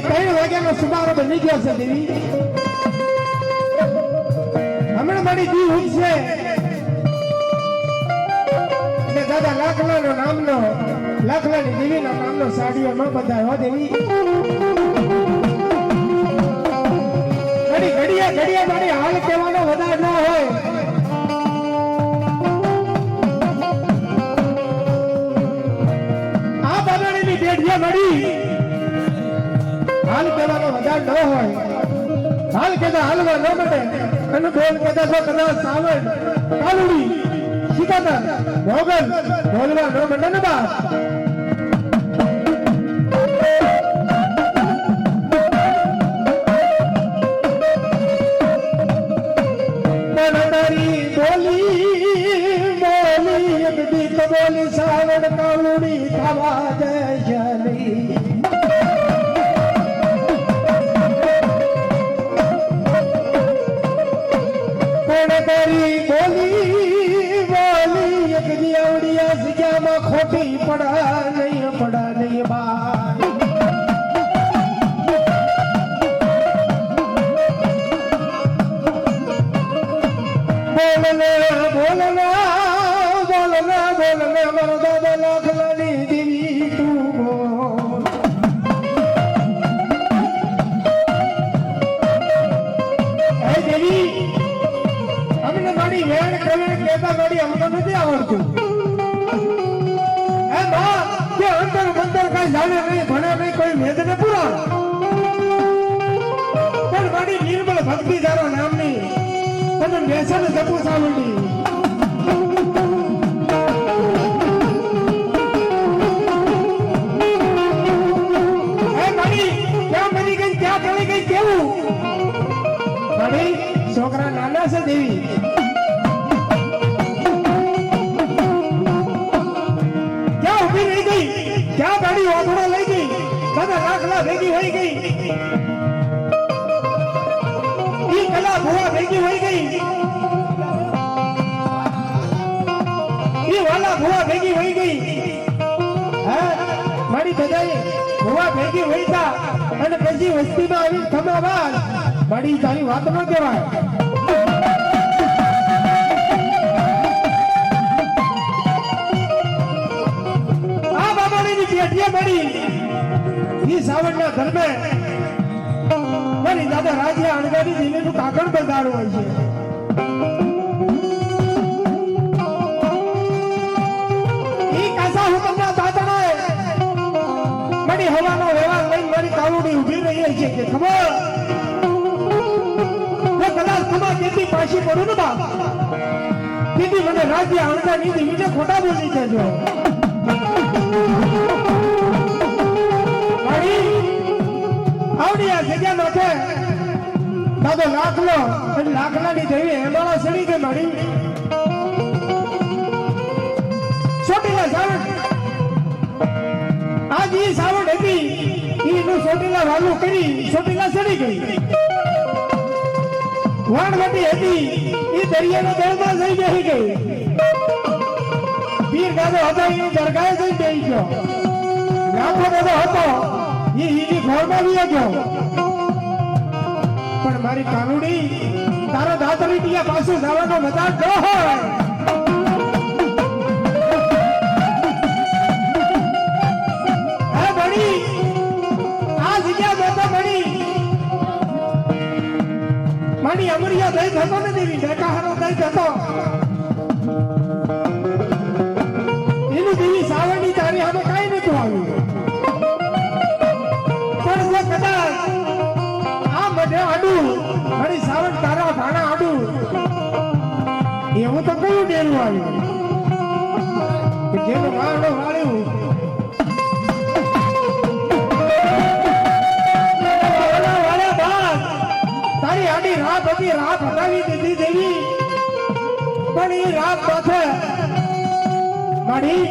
3 વાગ્યાનો સુમારો બની ગયો છે દેવી. હમણાં મારી દી ઉઠશે એટલે દાદા લાખલાનો નામનો લાખલાની દેવીના નામનો સાડીઓમાં બધાય હો દેવી. ઘડિયા ઘડિયા મારી હાલ કહેવાનો વધારે ન હોય. આ બાબાની બેઠિયા મળી હાલ કહેવાનો વધારે ન હોય. હાલ કહેતા હાલવા ન મળે અને બોલ કહેતા જો કદાચ સાવણ કાલુડી શિકાતર ભોગલ બોલવા ન મળે ને બા. બોલી સાવણ કાલુડી થવા જશે નહીં. તારી બોલી બોલી એક જીવડિયા સિજામાં ખોટી પડા નહીં બા. બોલને મારો દાદા લાખલાની દેવી તું બોલ. હે દેવી અમને મારી વેણ કરેણ કહેતા મારી અમને નથી આવડતું. હે બા કે અંતર મંતર કઈ જાણે નહીં ભણે નહીં કોઈ વેદ ને પુરાણ પણ મારી નિર્મળ ભક્તિ ધારો નામની તમે બેસન જપુ સાવડી. છોકરા નાના છે દેવી. ક્યાં ઉભી રહી ગઈ ક્યાં ગાડી ઓથડો લઈ ગઈ દાદા લાખલા ભેગી હોઈ ગઈ. ઈ કલા ભુવા ભેગી હોઈ ગઈ. ઈ વાલા ભુવા ભેગી હોઈ ગઈ. હા મારી બધાઈ ભુવા ભેગી હોઈ તા અને પછી વસ્તીમાં આવી ખમા બાદ મારી તારી વાત ન કહેવાય. આ બાબાની પેટીએ પડી ઈ સાવણના ધર્મે મારી દાદા રાજ્ય અણગાડી દિલ્હીનું કાકણ બંધારું હોય છે. ઈ કાસા હુકમના તાતણે મારી હવાનો વ્યવહાર લઈને મારી કાલુડી ઊભી રહી છે કે ખબર કેટલી પાછી પડું ને બાપ કેટલી મને રાજ્ય અણગા નીતિ બીજે ખોટા બોલી છે. જો આવડી આ જગ્યા માથે દાદો લાખલો અને લાખલાની દેવી હેમાળા સડી ગઈ મારી. ચોટીલા સાવણ આજ ઈ સાવણ હતી એનું ચોટીલા વાલું કરી ચોટીલા સડી ગઈ. વાણવટી હતી એ દરિયાનો દળમાં જઈ બેસી ગઈ. પીર દાદો હતો એની દરગાહે જઈ બેસી ગયો. લાખો દાદો હતો એ એની ઘોરમાં બી ગયો. પણ મારી કાનુડી તારા દાતરી ટીયા પાછું જવાનો મજાક ન હોય. હે બણી આ જગ્યા બેઠા બણી મારી અમરિયા દઈ થતો ને દેવી ડેકાહારો દઈ થતો એનું દેવી સાવરની તારી સામે કઈ નતું આવ્યું. પણ જો કદાચ આ મઢે આડું મારી સાવણ તારા ભાણા આડું એવું તો કયું ડેરું આવ્યું કે જેનું વાળો વાળ્યું તારી આડી રાત હતી રાત હટાવી દીધી દેવી. પણ એ રાત માથે મારી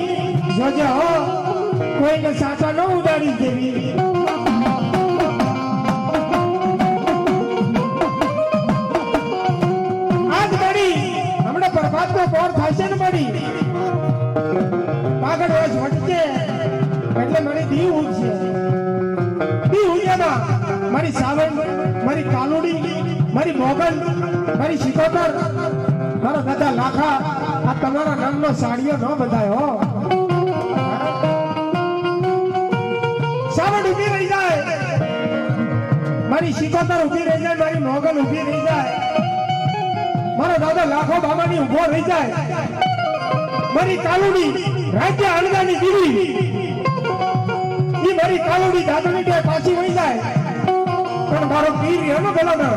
જોજે હો કોઈને સાચા ન ઉડાડી દેવી. આજ મારી હમણાં પ્રભાતનો પોર થાય છે ને મારી પાગળ વર્ષ વટશે એટલે મારી દી ઉઠશે. દી ઉઠ્યામાં મારી સાવણ, મારી કાલુડી, મારી મોગલ, મારી શિકોતર, મારા દાદા લાખા, આ તમારા નામનો સાડીઓ ન બંધાય હો. સાવણ ઊભી રહી જાય, મારી શિકોતર ઊભી રહી જાય, મારી મોગલ ઊભી રહી જાય, મારા દાદા લાખો બાબાની ઊભો રહી જાય, મારી કાલુડી રાજ્ય અણગાની દીવી, ઈ મારી કાલુડી દાદાની કે પાછી વહી જાય, પણ મારો પીર એનો ગલાના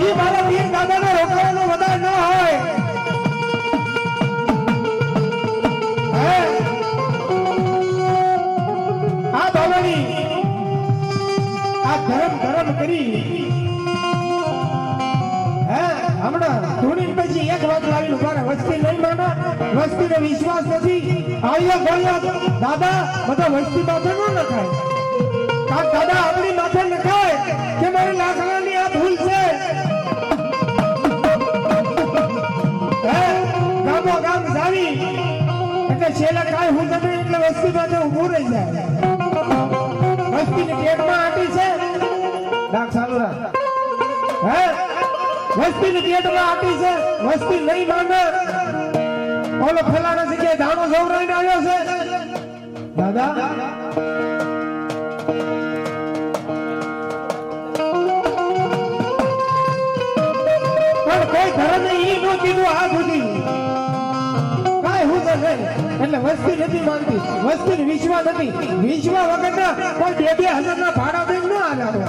ઈ મારા પીર દાદાનો રોકવાનો વધાર ન હોય. આ બાબાની આ ધર્મ કરી હમણાં ધૂણી પછી એક વાત લાવી ઉભા રહે. વસ્તી નહીં માને, વસ્તીનો વિશ્વાસ નથી. આવ્યો ગયો દાદા બધા વસ્તી માથે ન નખાય. દાદા આપણી માથે નખાય કે મારી લાખણાની આ ભૂલ છે. ગામો ગામ જાવી એટલે છેલ્લે કાંઈ હું નથી એટલે વસ્તી માથે ઊભું રહી જાય. વસ્તીની પેટમાં આટી છે ડાક ચાલુ રાખ. વસ્તીની પેટમાં આટી છે, વસ્તી નહીં માને. ઓલો ફલાણા જગ્યાએ દાણો જોવરાઈને આવ્યો છે દાદા. પણ કોઈ ધર્મે ઈ નો કીધું આ સુધી કાંઈ હું તો નહીં. એટલે વસ્તી નથી માનતી, વસ્તી વિશ્વાસ નથી. વિશ્વાસ વગરના કોઈ 2,000 ના ભાડા દઈને ન આવે.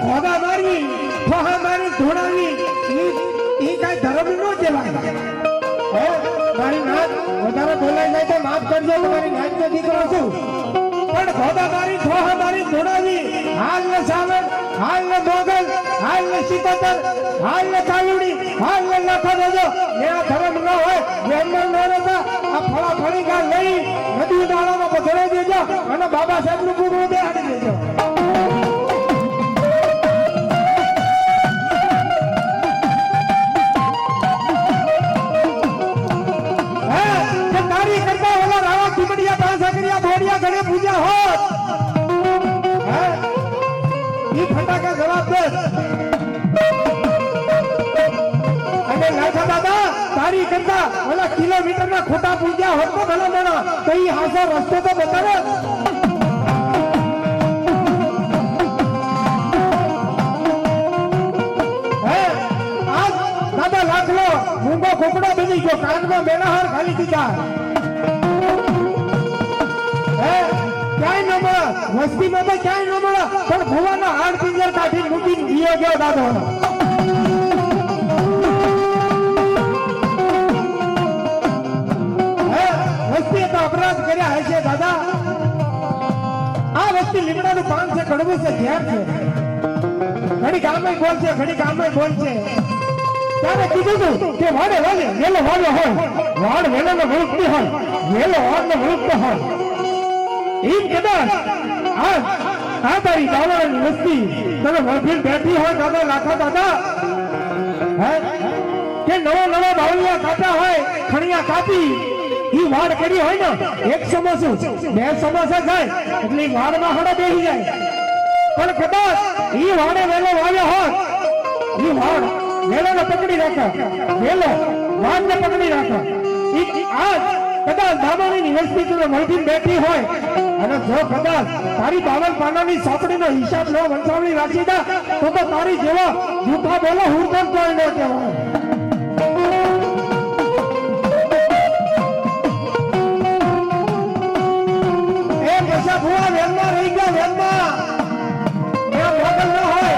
ખોદા મારવી, ફોહા મારી ધોડાવી, એ કઈ ધર્મ નો કહેવાય. મારી નાત વધારે બોલાઈ જાય તો માફ કરજો, તમારી નાત નો દીકરો છું. પણ ખોદા મારી, ફોહા મારી ધોડાવી, હાલ ને સાવન, હાલ ને મોગલ, હાલ ને શિકોતર, હાલ ને કાલુડી, હાલ ને લાખા દેજો. એ આ ધર્મ ન હોય, એમના ન રહેતા આ ફળા ફળી ગા લઈ નદી નાળામાં પધરાઈ દેજો અને બાબા સાહેબ નું પૂરું બેહાડી દેજો. ઘરે પૂજા હોત ઈ ફટાકા જવાબ દે. અને લાખા દાદા તારી કરતા ઓલા કિલોમીટર ના ખોટા પૂજા હોત તો ભલા માણા તો ઈ હાસો રસ્તો તો બતાવે. આજ દાદા લાખલો મૂંગો ખોપડો બની ગયો, કાનમાં મેળાહાર ખાલી દીધા. ક્યાંય ન મળે, વસ્તીમાં તો ક્યાંય ન મળે, પણ ભુવાનો હાડ પિંજર કાઢી મૂકીને ગયો ગયો દાદો. વસ્તીએ તો અપરાધ કર્યા હશે દાદા. આ વસ્તી લીમડાનું પાન છે, કડવું છે, ઝેર છે. ઘડી ગામમાં બોલ છે, ઘડી ગામમાં બોલ છે. ત્યારે કીધું હતું કે વાડે વાડે વેલો વાડો હોય, વાડ વેલો નો વૃક્ષ હોય, વેલો વાડ નો વૃક્ષ હોય. એમ કદાચ આ તારી ગામડાની વસ્તી તમે વળભીને બેઠી હોય દાદા લાખા દાદા, કે નવા નવા બાવળિયા કાપા હોય, ખણિયા કાપી ઈ વાડ કરી હોય ને, એક સમોસું 2 સમોસા જાય એટલે ઈ વાડમાં હડા બેસી જાય. પણ કદાચ ઈ વાડે વેલો વાવ્યો હોત, ઈ વાડ વેલોને પકડી રાખે, વેલો વાડને પકડી રાખે. આજ કદાચ બાબાની વસ્તી તું વળભીને બેઠી હોય અને જો કદાચ તારી 52 પાનાની ચોપડીનો હિસાબ ન વંચાવણી રાખી દે તો તારી જેવો જૂઠા બોલો હું પણ કોઈ ન કહેવાય. એ પૈસા ભૂવા વેલમાં રહી ગયા, વેલમાં એ મોગલ ન હોય.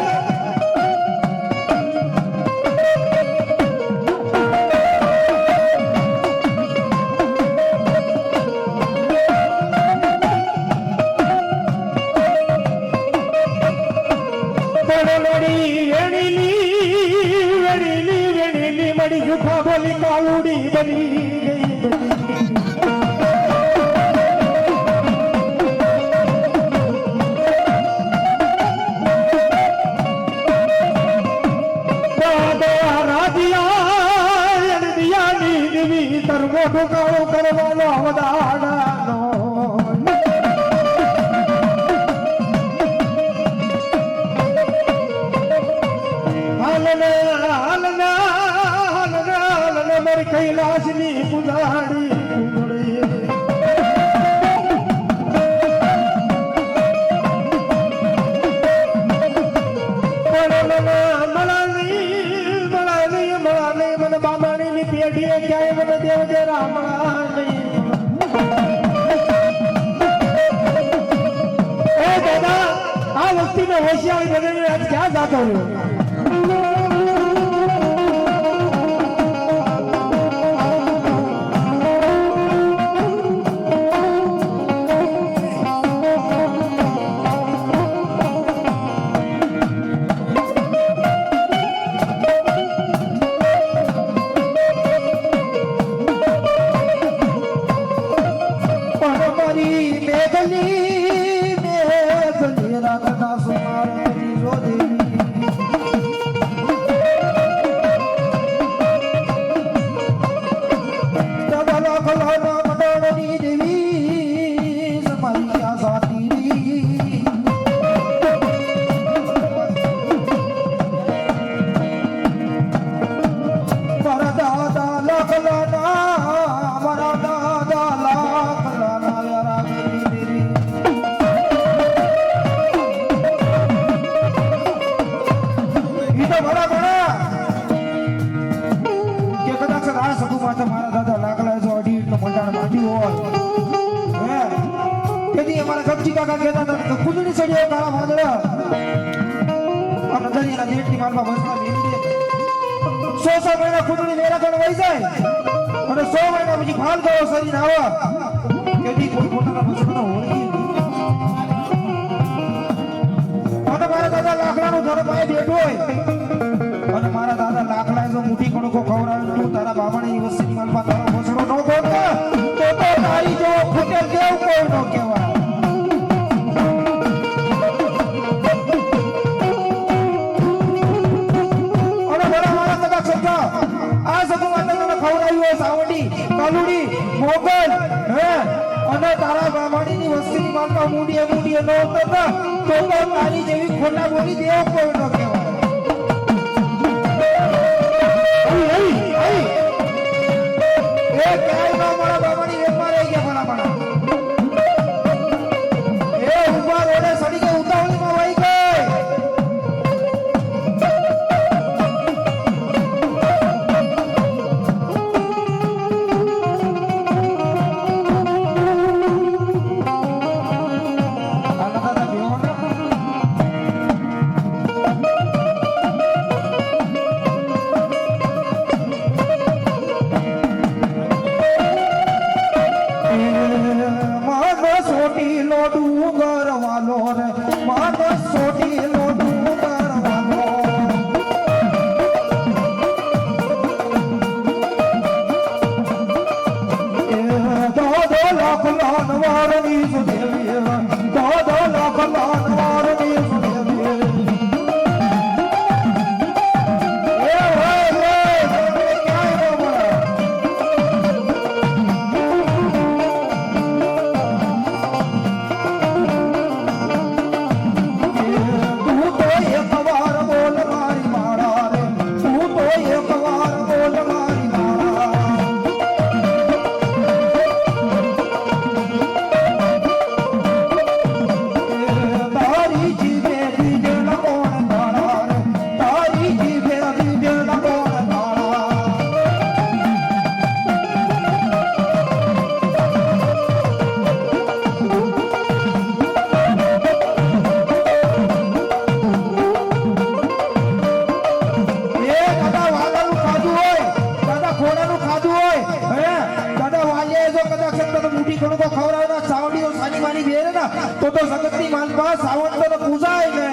કરવાનો અવદાડાનો હાલના મારી કૈલાસની પુજાડી મને બાબાની ની પેઢીએ ક્યાંય મને દેવ જે રામણા એ દાદા આ વસ્તીને હોશિયારી બનીને આજ ક્યાં જાતો રહ્યો કાકા કહેતા હતા કુંડળી સળિયો કાળા વાદળા આપણે દરિયાના જેટલી માલમાં બસમાં ભીંડી 100 મહિના કુંડળી વેરા કણ વહી જાય અને 100 મહિના પછી ફાલ ગયો શરીર આવા કેદી કોઈ પોતાના બસમાં હોળી અને મારા દાદા લાકડાનું ઘર પાસે બેઠો હોય અને મારા દાદા લાકડા જો મુઠી કણકો ખવરાવે તું તારા બાબાની વસ્તીની માલમાં તારો બસડો ન ગોત તો તારી જો ફૂટેલ દેવ કોઈ ન કહેવાય સાવડી કાલુડી મોગલ હે અને તારા બામાણીની વસ્તીની માલમાં મૂડીએ ન ઉતરતા તો તારી જેવી ખોટા બોલી દેવ કોઈ ન કહેવાય એ ક્યાંય ન મારા બામાણી વેપમાં રહી ગયા ભલા એ ઉભા રોડે સડી ગઈ ઉતાવળીમાં વહી ગઈ તો જગતની માલપા સાવંતનો પૂજાય ને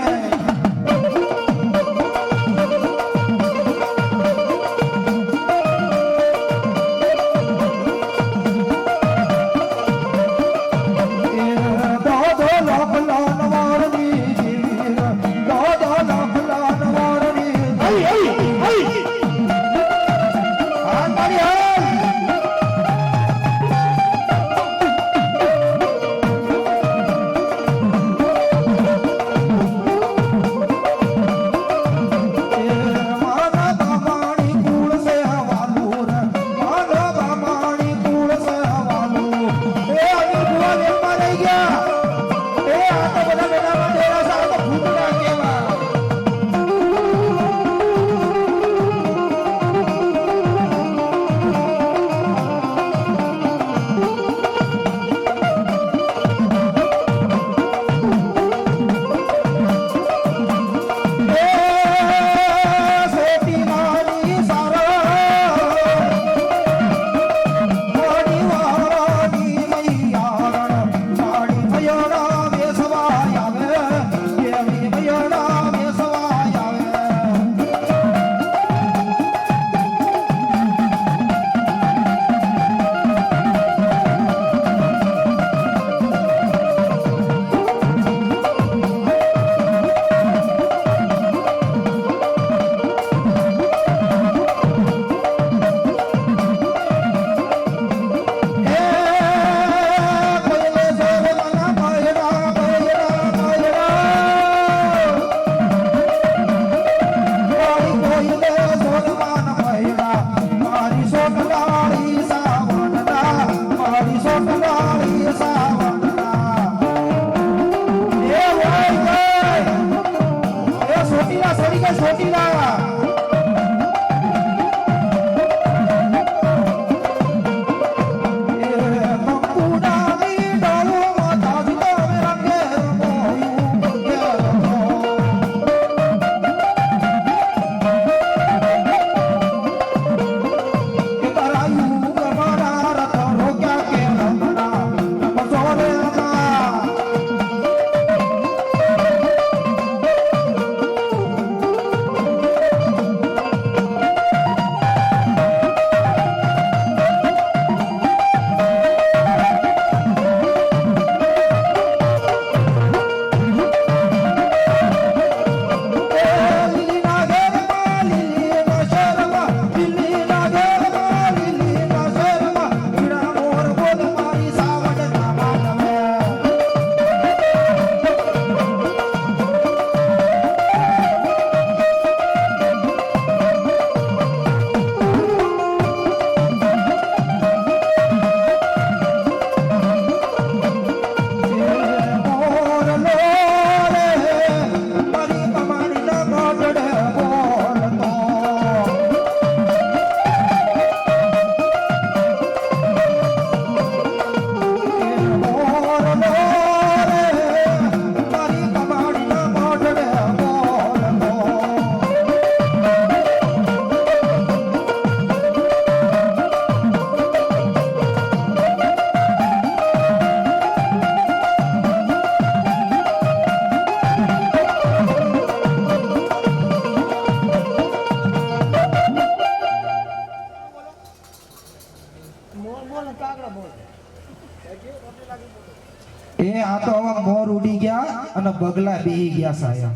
આ તો હવે મોર ઉડી ગયા અને બગલા બેહી ગયા સાયા.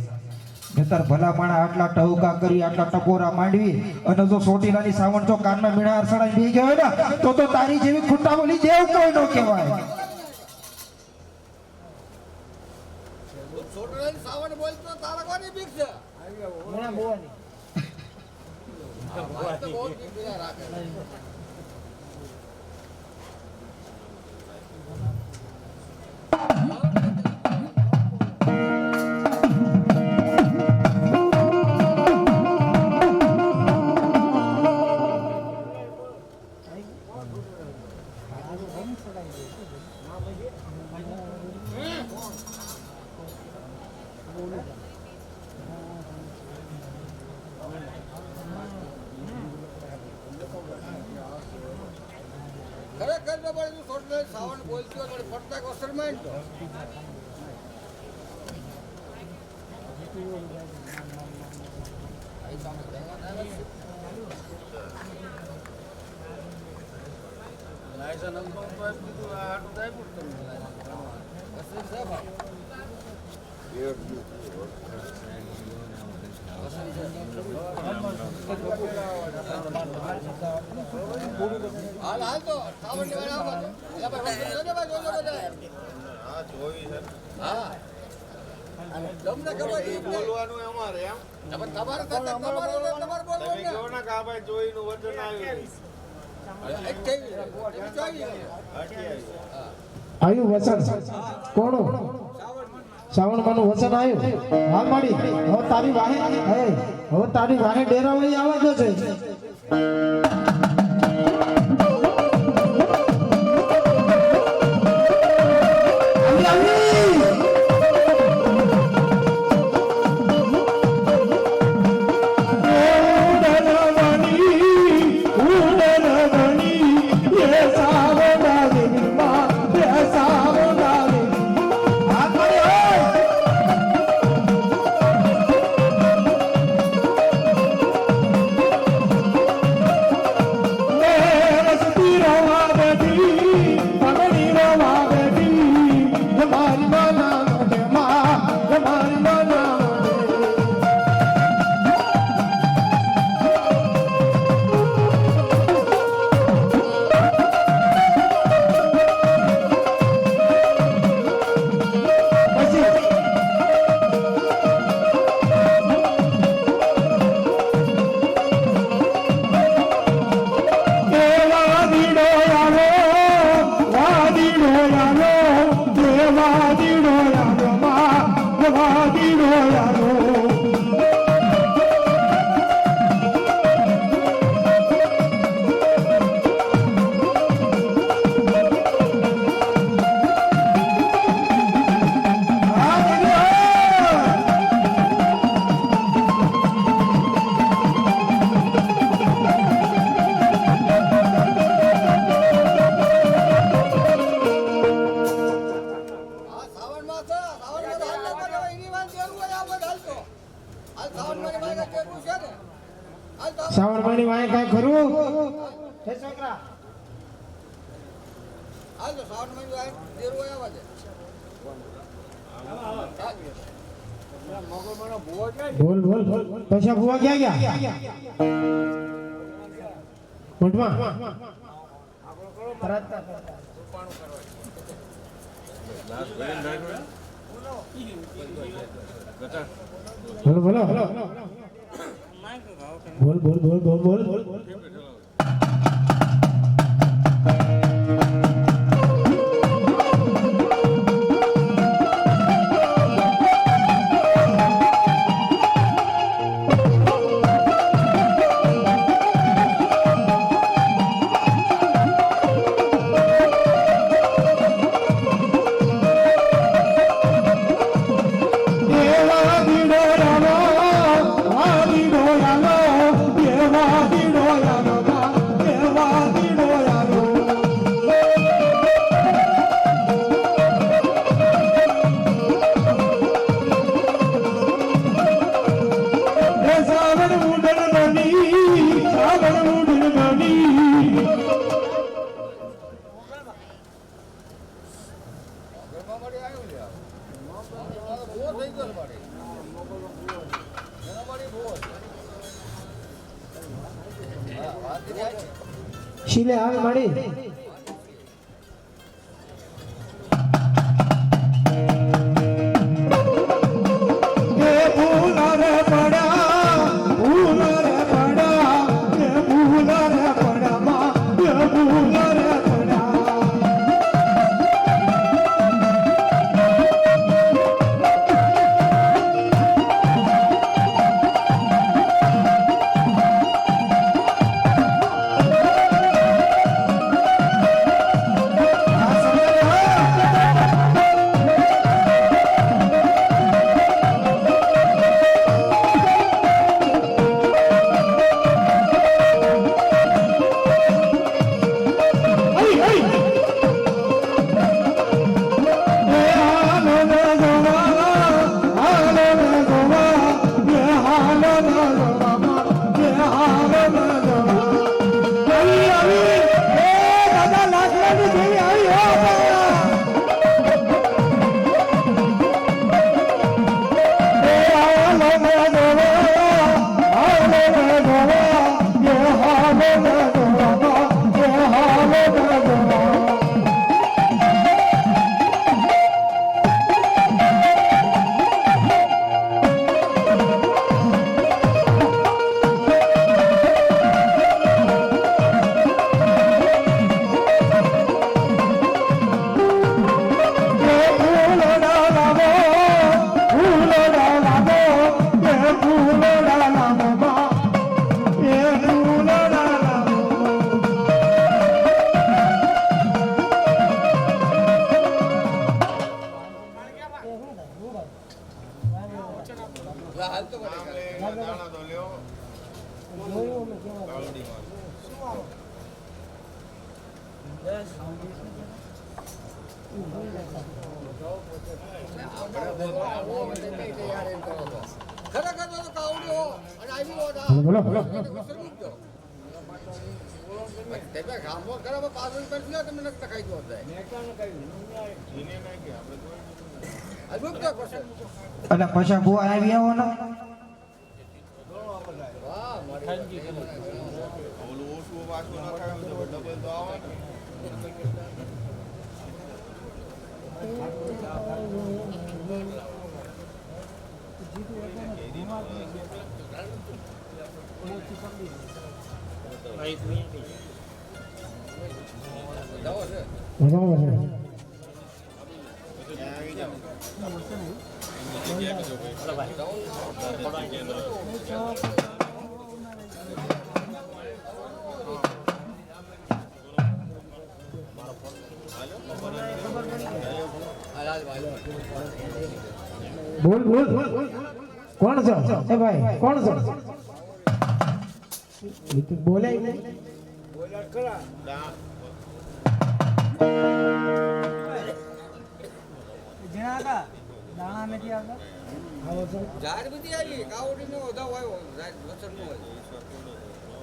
નતર ભલા માણા આટલા ટહુકા કરી આટલા ટકોરા માંડવી અને જો સોટીલાની સાવણ જો કાનમાં મીણા અરસડાઈ બેહી ગયો હોય ને તો તારી જેવી ખુટ્ટા બોલી જેવ કોઈ નો કહેવાય. સોટીલાની સાવણ બોલતો તારા કોની બીક છે? મને બોવાની વાત તો બહુ બીક રાખે. ખરેખર તો પણ સોટીલાની સાવણ બોલતો હોય ફરતા અસર માંડ તો હાલ હાલ તો સાવણ હા તમને ખબર એ બોલવાનું અમારે એમ તમારે તમારે બોલવાનું કહો ને કે આ ભાઈ જોઈનું વચન આવ્યું આવ્યું વસન કોણું શ્રાવણ માનું વસન આવ્યું. હાલ માડી હવે તારી વાહે હવે તારી વાહે ડેરાવાઈ આવવાનો છે. એવા દીડો યારો આ શ્રાવણમાં છે, શ્રાવણમાં તો હાલ નતા જવાય, એની વાત જરૂર હોય આપણે હાલતો. હાલ શ્રાવણમાં ની વાત જરૂર છે ને. હાલ તો આપણે- શ્રાવણ મહિની વાય કાંઈ ખરું હાલ તો શ્રાવણમાં ની વાત જરૂર હોય આવા છે. બોલ બોલ પૈસા ભૂવા ક્યાં ગયા મોટમાં બોલો બોલો બોલ બોલ બોલ બોલ બોલ એવા દીડો યાલો આ દીડો યાલો એવા દીડો યાલો એવા દીડો યાલો એ સાવણ મુંડન બની સાવણ મુંડન બની ઘરમાં મળી આવ્યું લે. આ તો ભૂવો થઈ ગયો છે મારી. એના મારી ભૂવો છે. હા, વાત કરી આ છે. શીલે આવે માડી એ ભૂલા રે પડ્યા ભૂલા રે પડ્યા એ ભૂલા રે પડ્યા માં એ ભૂલા રે પડ્યા હાલ તો કરી. આમ લઈને દાણા તો લ્યો. કાવડીમાં. ખરેખર તો કાવડીઓ અને આવ્યો હતા. બોલો બોલો સરગી ગયો. તમે ગામો ખરાબ પાછળ કરી તમે નક્કી ખાઈ ગયો હતા. એને નાખી આપણે જોઈ. આ મુક્ત કરશે. અને પછી બુઆ આવી આવો ને વાહ મારી ઓલું ઓછું પાછું નખાયું તો ડબલ તો આવે ને. જાઓ છે. બરાબર છે ત્યાં આવી જાઓ. બોલ બોલ કોણ છો એ ભાઈ કોણ છો એ તો બોલે નહીં. ઝાડ બધી આવી કાવડીનો વધાવ આવ્યો ઝાડ વસરનો હોય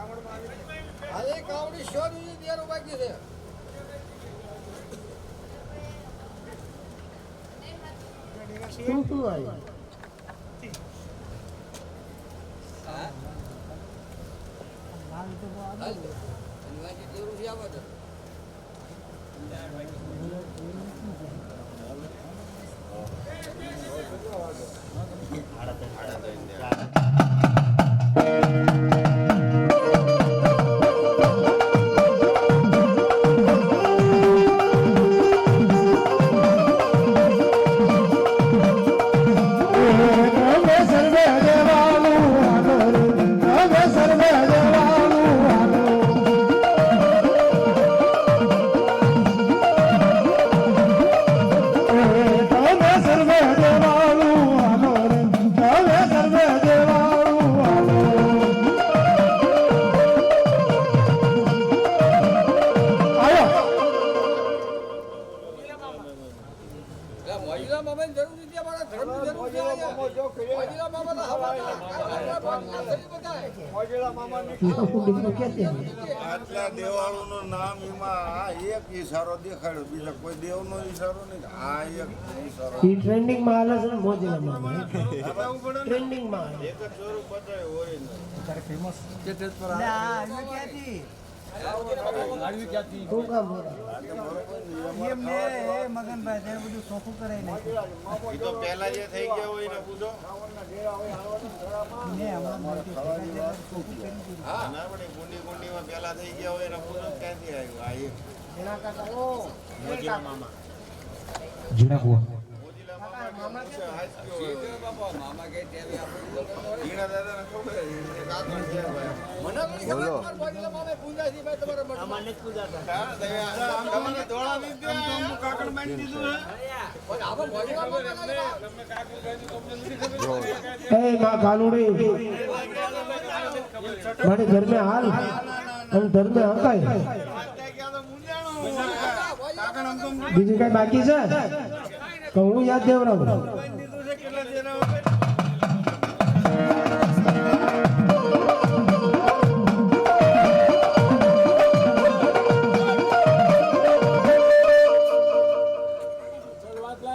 હાલે કાવડી શોધી દેરો બાકી છે શું શું આવ્યું દેરું છે આવા આટલા દેવાળુનું નામ એમાં આ એક ઈશારો દેખાડ્યો બીજા કોઈ દેવનો ઈશારો નહીં આ એક ઈશારો ઈ ટ્રેન્ડિંગ માં હાલે છે ને મોજીલા મામા ટ્રેન્ડિંગ માં હાલે. એક જ સ્વરૂપ બતાવે ઓરિજિનલ શું કામ બોલે? ઈ તો પહેલા જે થઈ ગયા હોય એને પૂછો હા ના પડે ગુંડીમાં પહેલા થઈ ગયા હોય એને પૂછો ક્યાંથી આવ્યું આ એક મોજીલા મામા જીણા બુઆ મોજીલા મામા પૂછે હાચક્યો હોય. મામા કે તેવી આપણે જીણા દાદાને ખબર છે, એક આગળ છે ભાઈ. મને પણ ખબર તમારા બોડીલા મામે પૂજા થી ભાઈ તમારા મઠમાં. હા, તમે આમ તમને દોડા નથી આમ કાકડ માંડી દીધું હે પણ આપણે બોડીલા મામે ए माँ कालूड़ी मारे घर में हाल हम घर में हकाय બીજું કઈ બાકી છે કહું યાદ દેવરાવ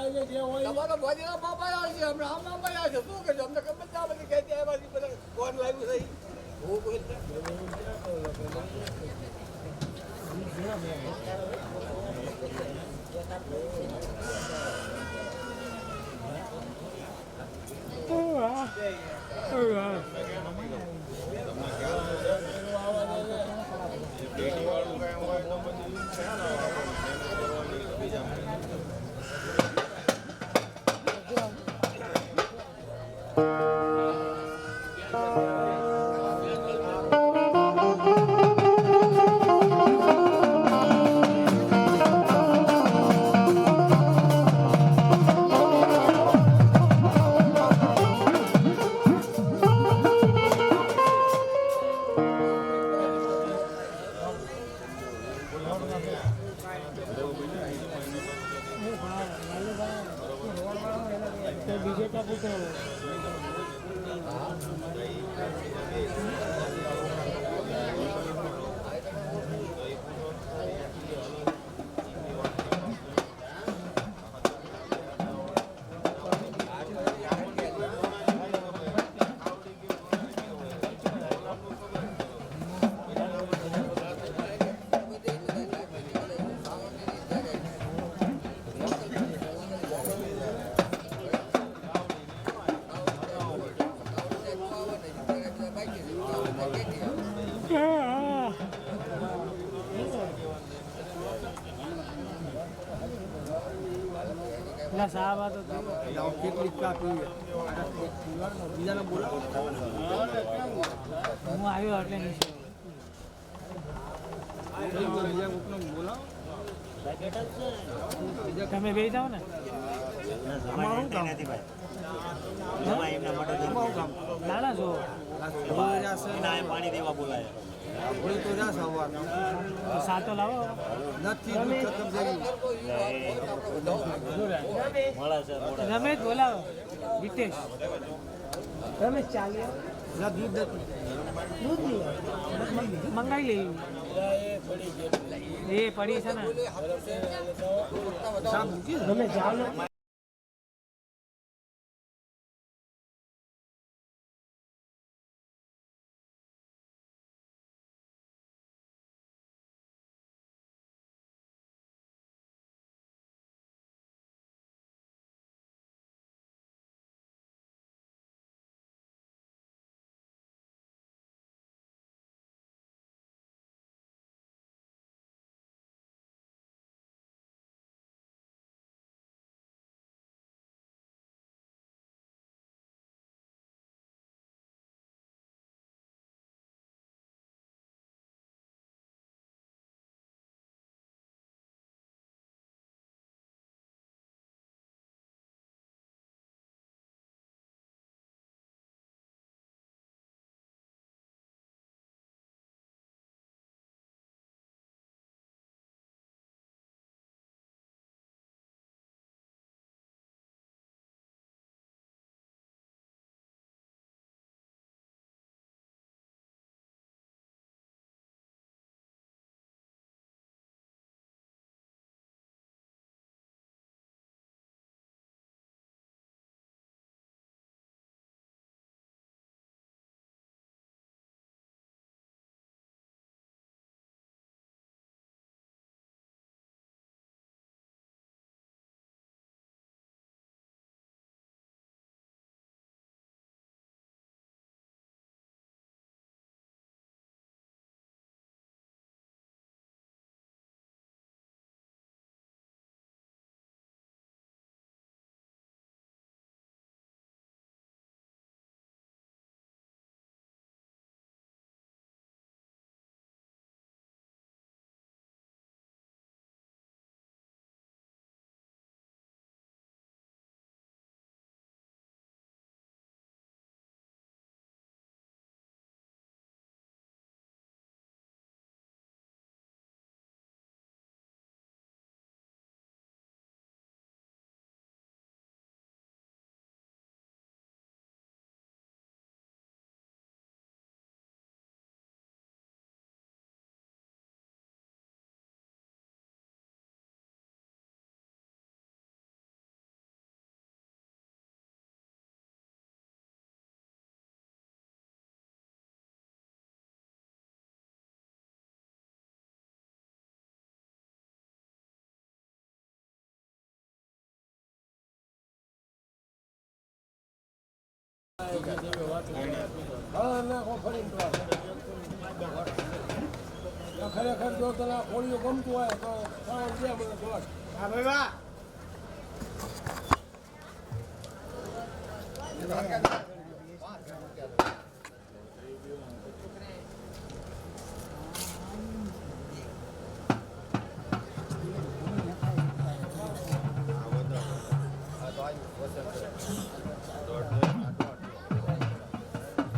તમારો ભોજીના બાપા આવે છે હમણાં આમ આમ આવે છે શું કરજો અમને ખબર ના બધી કહેતી આવ્યા છે બધા કોણ લાવ્યું છે ઈ? હું કોઈ સાહેબ આ તો કેટલી ચા પીવે બીજાને બોલાવો હું આવ્યો એટલે નહીં તમે બે જાઓ ને નાના છો પાણી દેવા બોલાય સાતો લાવો રમેશ બોલાવો જીતેશ રમેશ ચાલ્યો દૂધ મંગાવી લઈ એ પડી છે ને તમે ચાલો હા નાખો ફરીને તો ખરેખર જો તને આ કોળીઓ ગમતું હોય તો સાવણ દે મને જોડ. હા ભાઈ વાહ.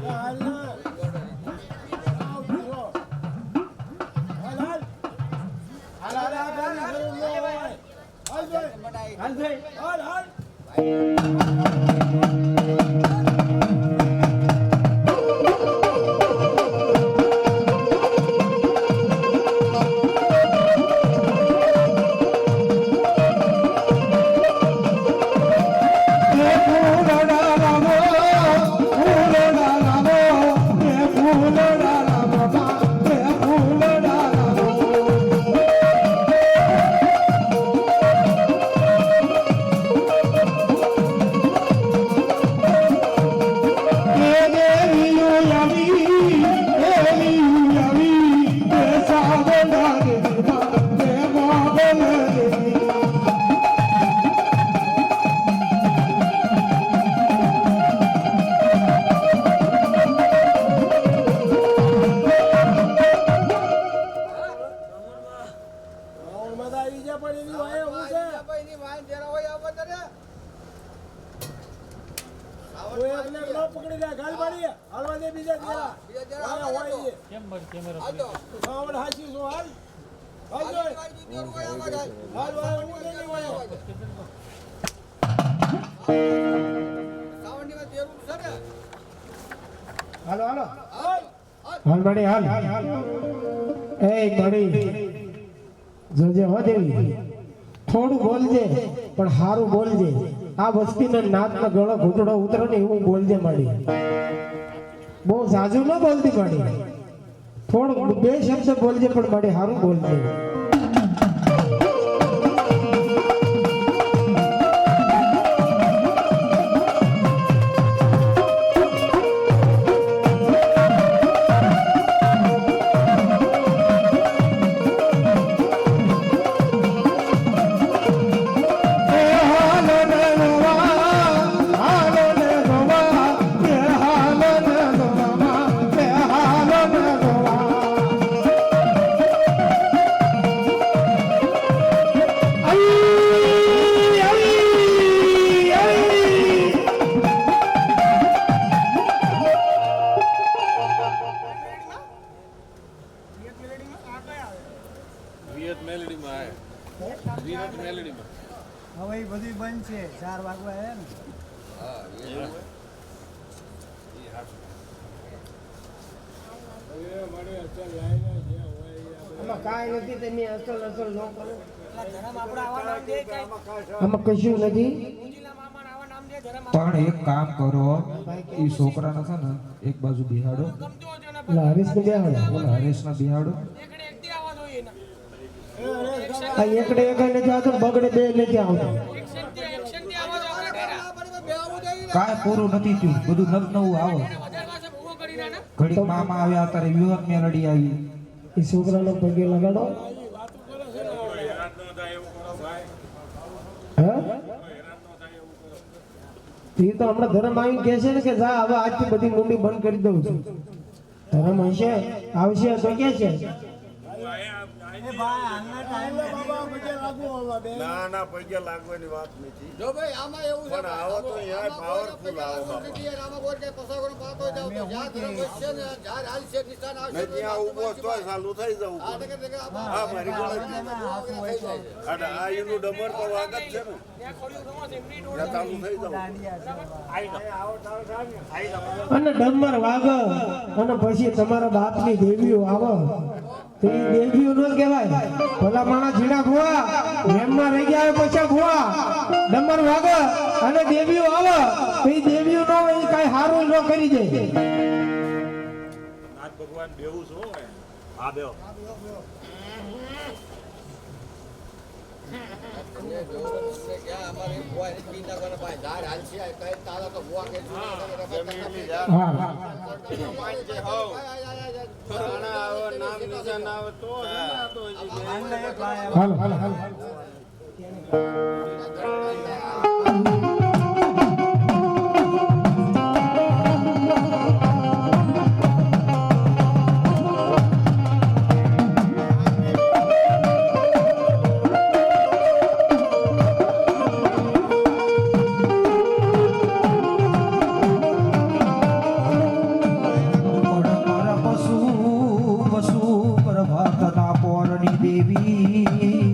હાલ ના. આવ દીધો. હાલ હાલ. હાલ હાલ આ ગાડી જરૂર ન હોય. હાલ ભાઈ. હાલ ભાઈ. હાલ હાલ. મજા આવી જાય પણ એની વાય હું છે. એની વાન જરા હોય આવો તને કોઈ એકને ન પકડી લે ગાલ મારી હાલવા દે બીજા જરા. બીજા જરા વાય આવવા હોય દે છે. હાલ તો સાવણ હાસી શું હાલ. હાલ હાલ જોઈ. વાય જીતી હોય આવો હાલ હાલ વાય હું નહીં વાય. સાવણની વાત જરૂર છે ને હાલો હાલો હાલ. હાલ મળી હાલ એ મળી જોજે હો દેવી થોડું બોલજે પણ સારું બોલજે આ વસ્તીના નાકનો ગળો ઘૂંટડો ઉતરે ને એવું બોલજે માડી બહુ ઝાઝુ ન બોલતી માડી થોડું બે શબ્દ બોલજે પણ માડી સારું બોલજે હવે એ બધી બંધ છે 4 વાગવા આવ્યા ને. આમાં કાંઈ નથી તમે અસલ અસલ ન કરો આમાં કશું નથી પણ એક કામ કરો એ છોકરાને છે ને એક બાજુ બિહાડો એટલે હરીશ ને બેહાડો ઓલા હરેશને બિહાડો આ એકડે એક નથી આવતો બગડે બે નથી આવતો કાંઈ પૂરું નથી થયું બધું નવું આવો ઘડીક મામા આવ્યા અત્યારે વ્યુહન મેલડી આવી એ છોકરાનો પગે લગાડો હે એ તો હમણાં ધર્મ આવી કહે છે ને કે જા હવે આજથી બધી મુંડી બંધ કરી દઉં છું ધર્મ હશે આવશે તો કે છે ના ના પૈકે લાગવાની વાત નથી જો ભાઈ આમાં એવું છે પણ આવો તો યાર પાવરફુલ આવો બાપા. આમાં કોઈ કઈ પસાગરો પાતો જાવ તો જ્યાં ધર્મ વધશે ને જ્યાં હાલશે નિશાન આવશે મેં ત્યાં ઊભો તોય ચાલુ થઈ જવું આ ટકે ટકે આમાં હા મારી ગોળે થઈ જાય અને આ એનું ડમર તો વાગત છે ને ત્યાં ચાલુ થઈ જવું અને ડમર વાગ અને પછી તમારા બાપની દેવીઓ આવે તો એ દેવીઓ નો કહેવાય ભલા માણા ઝીણા ભુવા એમમાં રહી ગયા પછી ભુવા ડમર વાગ અને દેવીઓ આવે તો એ દેવીઓ નો એ કઈ હારું ન કરી દે નાથ ભગવાન બેવું છો હા બેવો તમને જોવું તમને ક્યાં અમારે એક ભુવા ની ચિંતા કરે ભાઈ ઝાડ હાલશે આ કઈ તારા તો ભુવા કે જમીનની હા હા પાંચ છે હવ ખાણા આવે નામ નિશાન આવે તો જ ને આ તો હજી હાલો હાલો હાલો પણ મારા પશુ પશુ પ્રભાતના પોરની દેવી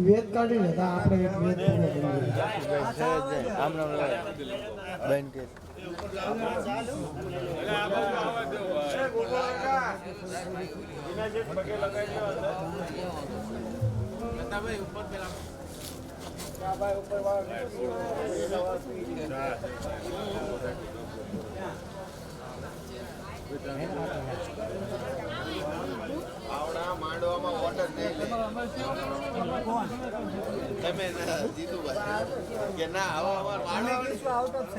વેદ કાઢી લે આપણે એક વેદ પૂરો કરી આવડા માંડવામાં વોટર નહીં લે તમે જીતુભાઈ કે ના હવે અમાર માંડો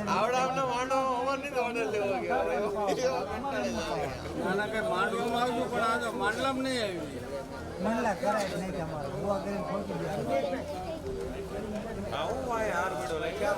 આવડા માંડો અમાર નહીં ઓર્ડર લેવો કે ના કઈ માંડવામાં આવશું પણ આ તો માંડલામાં નહીં આવ્યું આવું ભાઈ હાર બેડો લઈ ગયા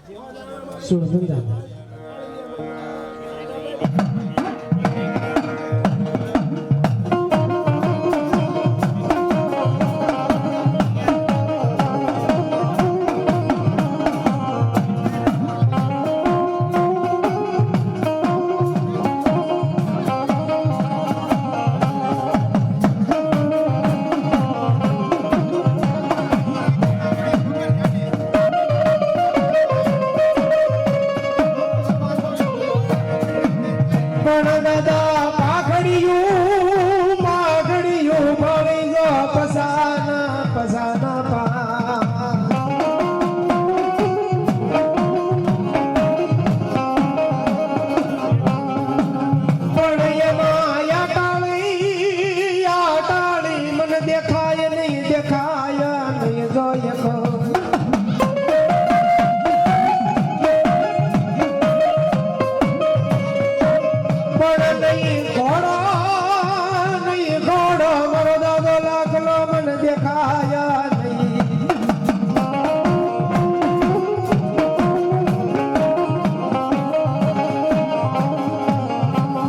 સુરજન દાદા પણ દાદા પાઘડિયું પાઘડિયું ભણી જો પસાના પસાના પા પણ એમાં આ ટાળી મને દેખાય નહીં જોઈએ પણ નહીં ઘોડો મારો દાદો લાખલો મને દેખાયા નહીં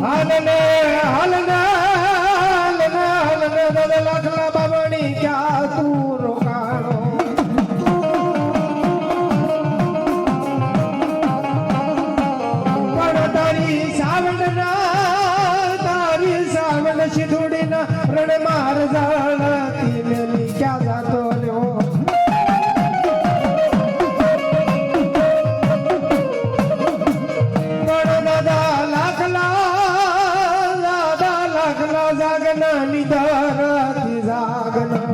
હાલને દાદા લાખલા બાબાની ક્યાં તું રોકાણો પણ તારી સાવણ સિધુડીના રણ માર જાળતી મેલી ક્યાં જાતો લ્યો પણ દાદા લાખલા જાગના નિધારતી જાગના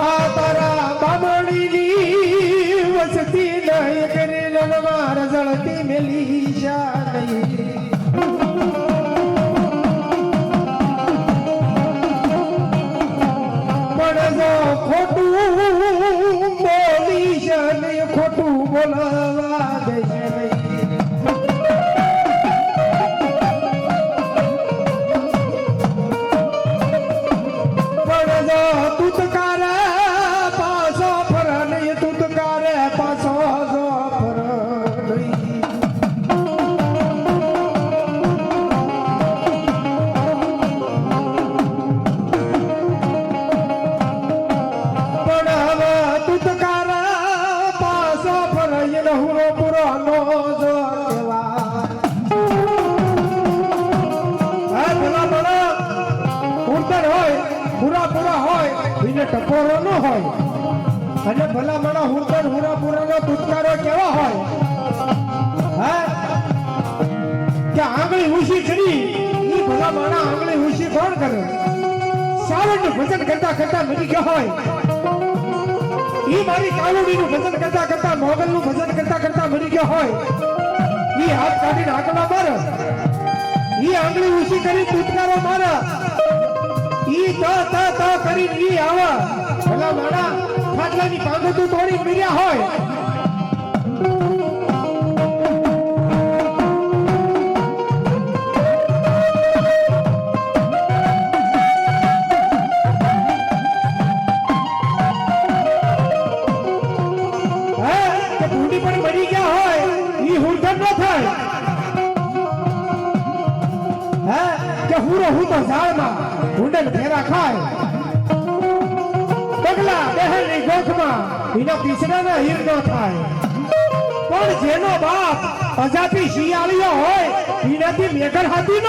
આ તારા બામણીની વસતી નહીં કરી રણવાર જળતી મેલી જા નહીં પણ જો ખોટું બોલી છે નહીં ખોટું બોલવા દેશે નહીં પણ જો તુતકારે પાછો ફર નહીં તુતકારે પાછો જો ફર નહીં પણ હવે તુતકારે પાછો ફર એને હુરો પૂરો નો જો કહેવાય હા ભલા ભલા ઉંદર હોય પૂરા હોય એને ટપોરો ન હોય અને ભલા માણા હુંદર હુરાપુરાનો તુતકારો કેવો હોય હા કે આંગળી ઊંચી કરી ઈ ભલા માણા આંગળી ઊંચી કોણ કરે સાવણનું ભજન કરતા મરી ગયો હોય ઈ મારી કાલુડીનું ભજન કરતા મોગલનું ભજન કરતા મરી ગયો હોય ઈ હાથ કાઢીને આંગળા મારે ઈ આંગળી ઊંચી કરી તુતકારો મારે ઈ તો કરી ઈ આવા ભલા માણા ખાટલાની પાંગતું તોડી પીર્યા હોય કે ભૂંડી પણ મરી ગયા હોય ઈ હુરધન ન થાય કે હુરો હું તો ઝાડમાં ઢૂંઢન ફેરા ખાય પગલા બહેનની ગોખમાં એના પીછડાના હીર ન થાય પણ જેનો બાપ અજાપી શિયાળીઓ હોય એનાથી મેઘર હાથી ન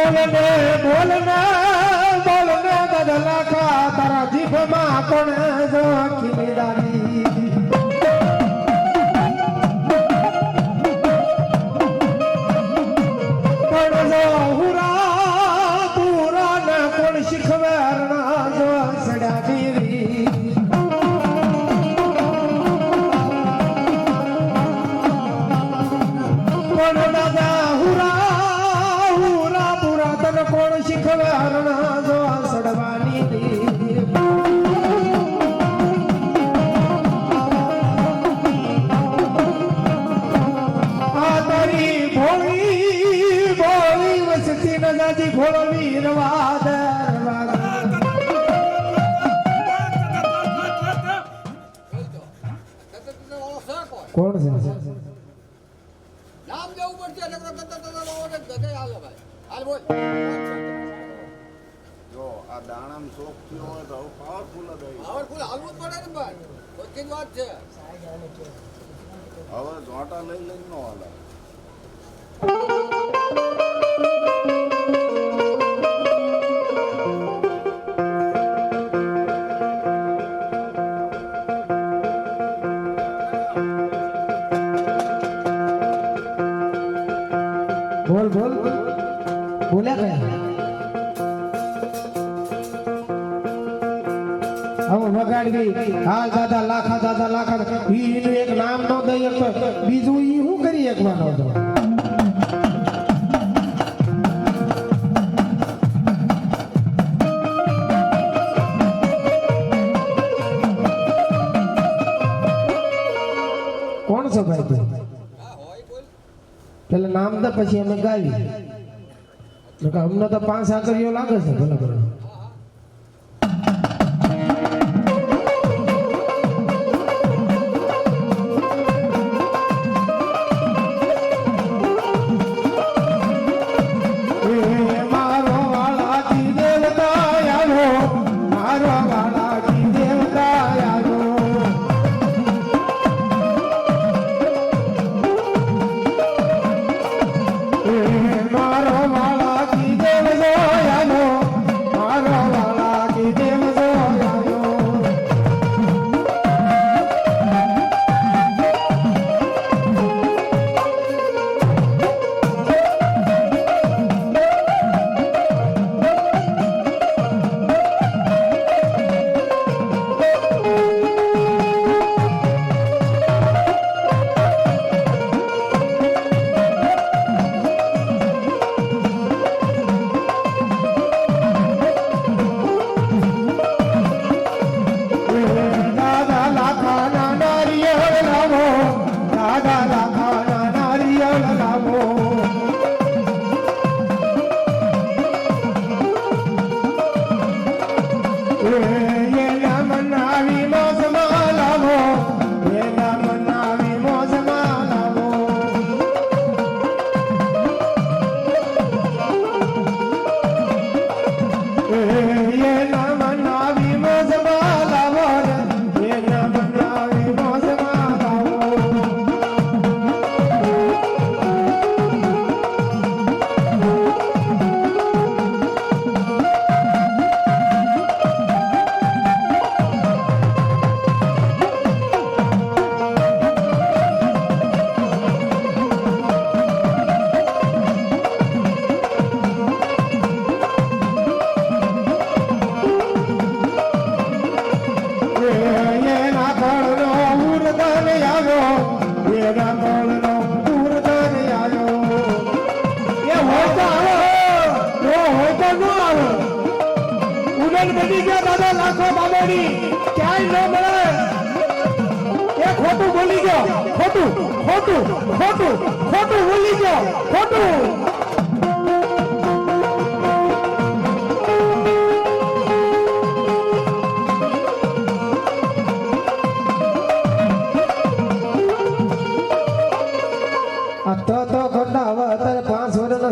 બને બોલને દાદા તારા જીભમાં કોણ જો કિમીદારી પણ જો હુરા પૂરા ને કોણ શીખવે રણા જો સડ્યા ગીરી આ દાણામાં શોખ થયો હોય તો હવે પાવરફુલ જ આવી. પાવરફુલ હાલવું જ પડે ને ભાઈ બધી જ વાત છે હવે ઝોંટા લઈ લઈને નો હાલે. બોલ બોલ બોલ્યા કયા હવે વગાડવી હાલ દાદા લાખા ઈનું એક નામ નો દઈ તો બીજું ઈ શું કરી એકવાનો હતો કોણ છો ભાઈ તું હા હોય બોલ પેલા નામ દે પછી અમે ગાવી અમને તો 5 આકરીઓ લાગે છે ભલે ભલે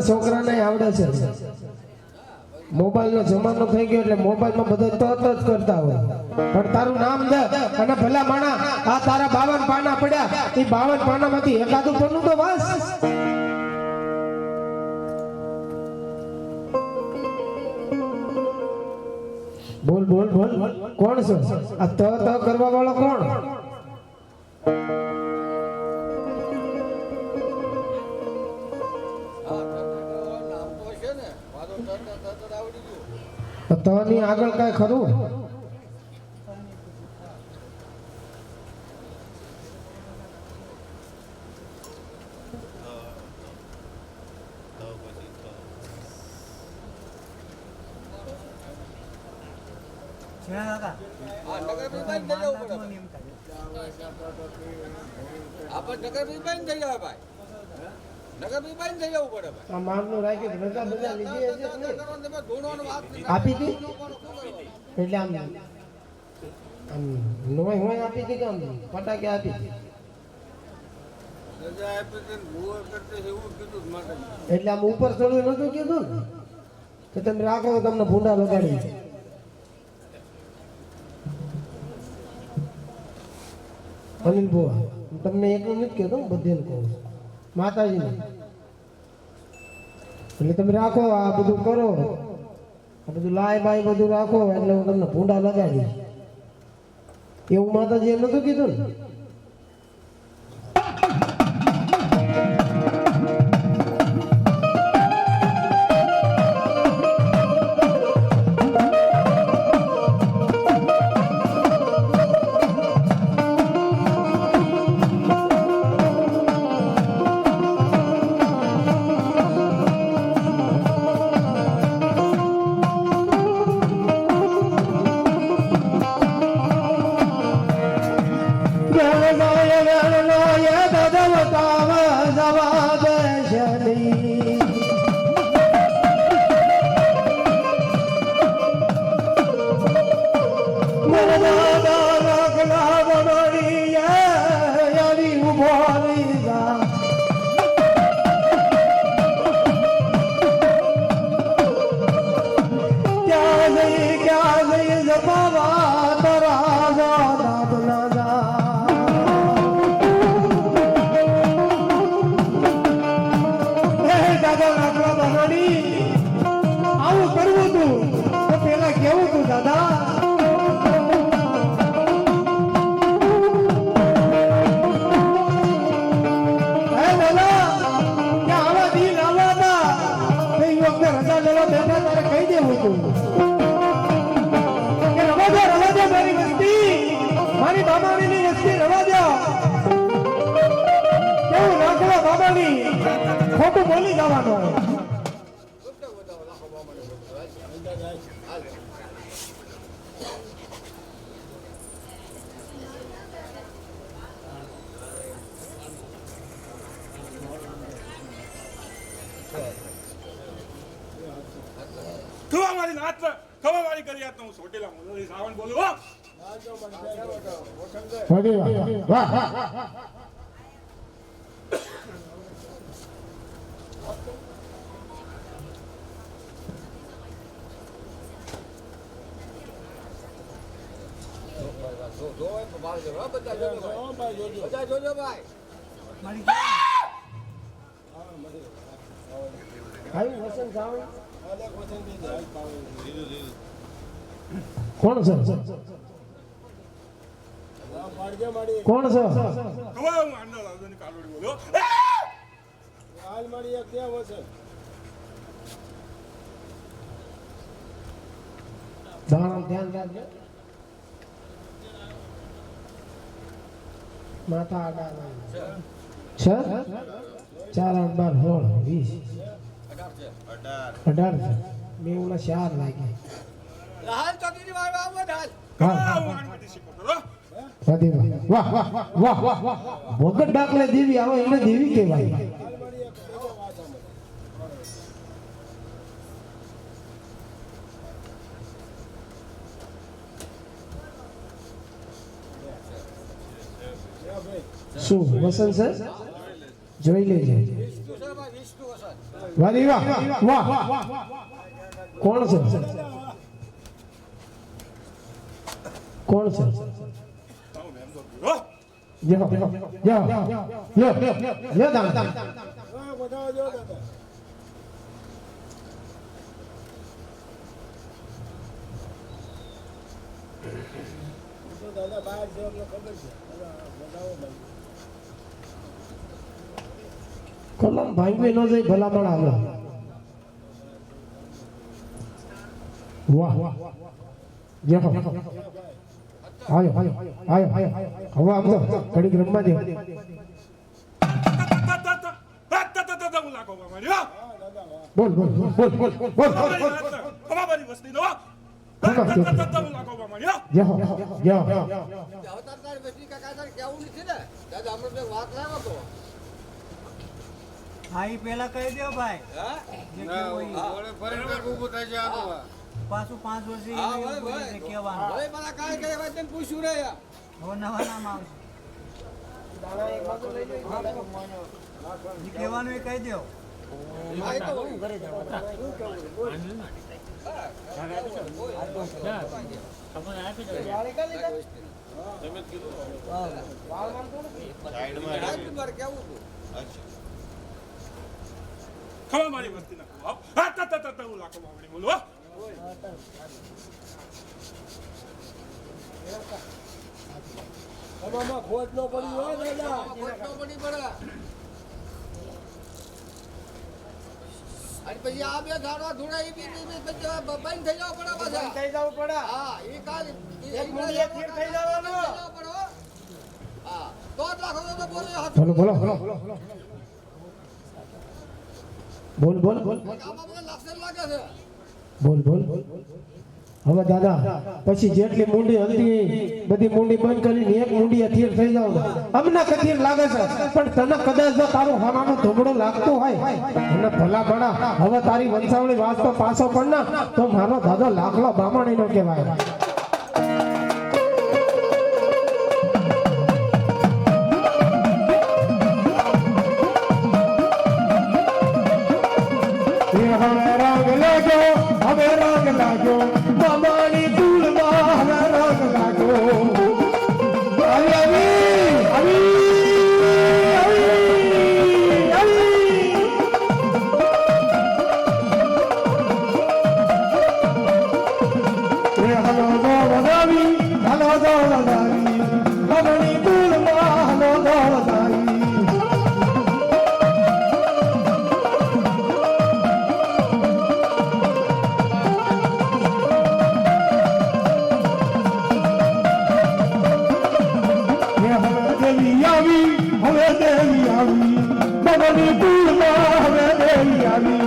છોકરાને આવડે છે મોબાઈલ નો જમાનો થઈ ગયો એટલે મોબાઈલ માં બધા તત જ કરતા હોય પણ તારું નામ દે અને ભલા માણા આ તારા 52 પાના પડ્યા એ 52 પાનામાંથી એકાદું પન્નું તો વાસ બોલ બોલ બોલ કોણ છે આ ત કરવા વાળો કોણ તની આગળ કઈ ખરું આપી હતી એટલે આમ નોય હોય આપી હતી કે આમ ફટાકે આપી હતી રજા આપી છે ને ભૂવો કરતે છે એવું કીધું જ માટે. એટલે આમ ઉપર ચડવું નતું કીધું ને કે તમે રાખો તો તમને ભૂંડા લગાડી અનિલ બુઆ હું તમને એકલું નથી કહેતો હું બધાને કહું છું માતાજીને એટલે તમે રાખો આ બધું કરો આ બધું લાય બાય બધું રાખો એટલે હું તમને ભૂંડા લગાડીશ એવું માતાજીએ નતું કીધું ને આવું કરવું તું તો પેલા કેવું તું દાદા રજા લેવા બેઠા તારે કહી દેવું તું કે રવા દો મારી વસ્તી મારી બાબાની વસ્તી રવા દો કેવું નાખવા બાબાની ખોટું બોલી જવાનું ખવા મારી નાત ખવા મારી કરી આ તો હું સોટેલા મોલો શ્રાવણ બોલું હો બધા જોજો ભાઈ આવ્યું વસંત સાવણ કોણ છે કોણ છે ખવા હું આંડા લાવજો ને કાલોડી બોલ્યો હાલ મારી એક ક્યાં હશે દાણા ધ્યાન રાખજો માથા આડા છ 4 8 12 16 20 18 મેં ઓલા 4 લાગ્યા હાલ ચોકીની વાર આવો હાલ ખવા હું આંડી શીખો હો વાહ વાહ વાહ વાહ વાહ ભગત ડાકલે દેવી આવે એને દેવી કહેવાય શું વસંત સર જોઈ લેજે વાહ વાહ વાહ કોણ છે કોણ છે યો દાણા દાદા બહાર છે અમને ખબર છે કલમ ભાંગવી ન જાય ભલામણ આવે વાહ યો આયો હવે આમ તો ઘડીક રમવા દે બોલ બોલ બોલ બોલ બોલ ખવા મારી વસ્તી નો અવતાર બેટી કાકા કેવું નથી ને દાદા અમને વાત લાવો તો હા ઈ પેલા કહી દો ભાઈ હા જે કેવું હોય. ઓળે ફરીને ઊભું થાય છે આ તો. પાછું 5 વર્ષે હા એવું ભાઈ બોલે છે ભાઈ કહેવાનું ભાઈ મારા કાય કઈ વાત ને પૂછ્યું રે યાર હવે નવા નામ આવશે જે કહેવાનું એ કહી દો આ તો મારે કેવું હતું ખવા મારી વસ્તી ના ખવા હા તા હું લાખો માવડી બોલો આમાં ખોટ ન પડી હોય દાદા ખોટ ન પડી પડે અને પછી આ બે ઝાડવા ધોડા એ બી બંધ થઈ જવું પડે પાછા થઈ જવું પડે હા એ કાલ એક મૂડી એક ફીટ થઈ જવાનું હા તો જ લાખો તો બોલો બોલો બોલ બોલ બોલ આમાં બધા લક્ષણ લાગે છે બોલ બોલ હવે દાદા પછી જેટલી મૂંડી હતી બધી મૂંડી બંધ કરીને એક મૂંડી અથીર થઈ જાવ અમને કથીર લાગે છે પણ તને કદાચ જો તારું હવાનો ધોબડો લાગતો હોય અને ભલા બડા હવે તારી વંશાવળી વાંચતો પાછો પણ ના તો મારો દાદો લાખલો બામણી નો કહેવાય હવે રંગ લાગ્યો બામાની ધૂળમાં હવે રંગ લાગ્યો હવે દેવી આવી બગની ધૂળમાં હવે દેવી આવી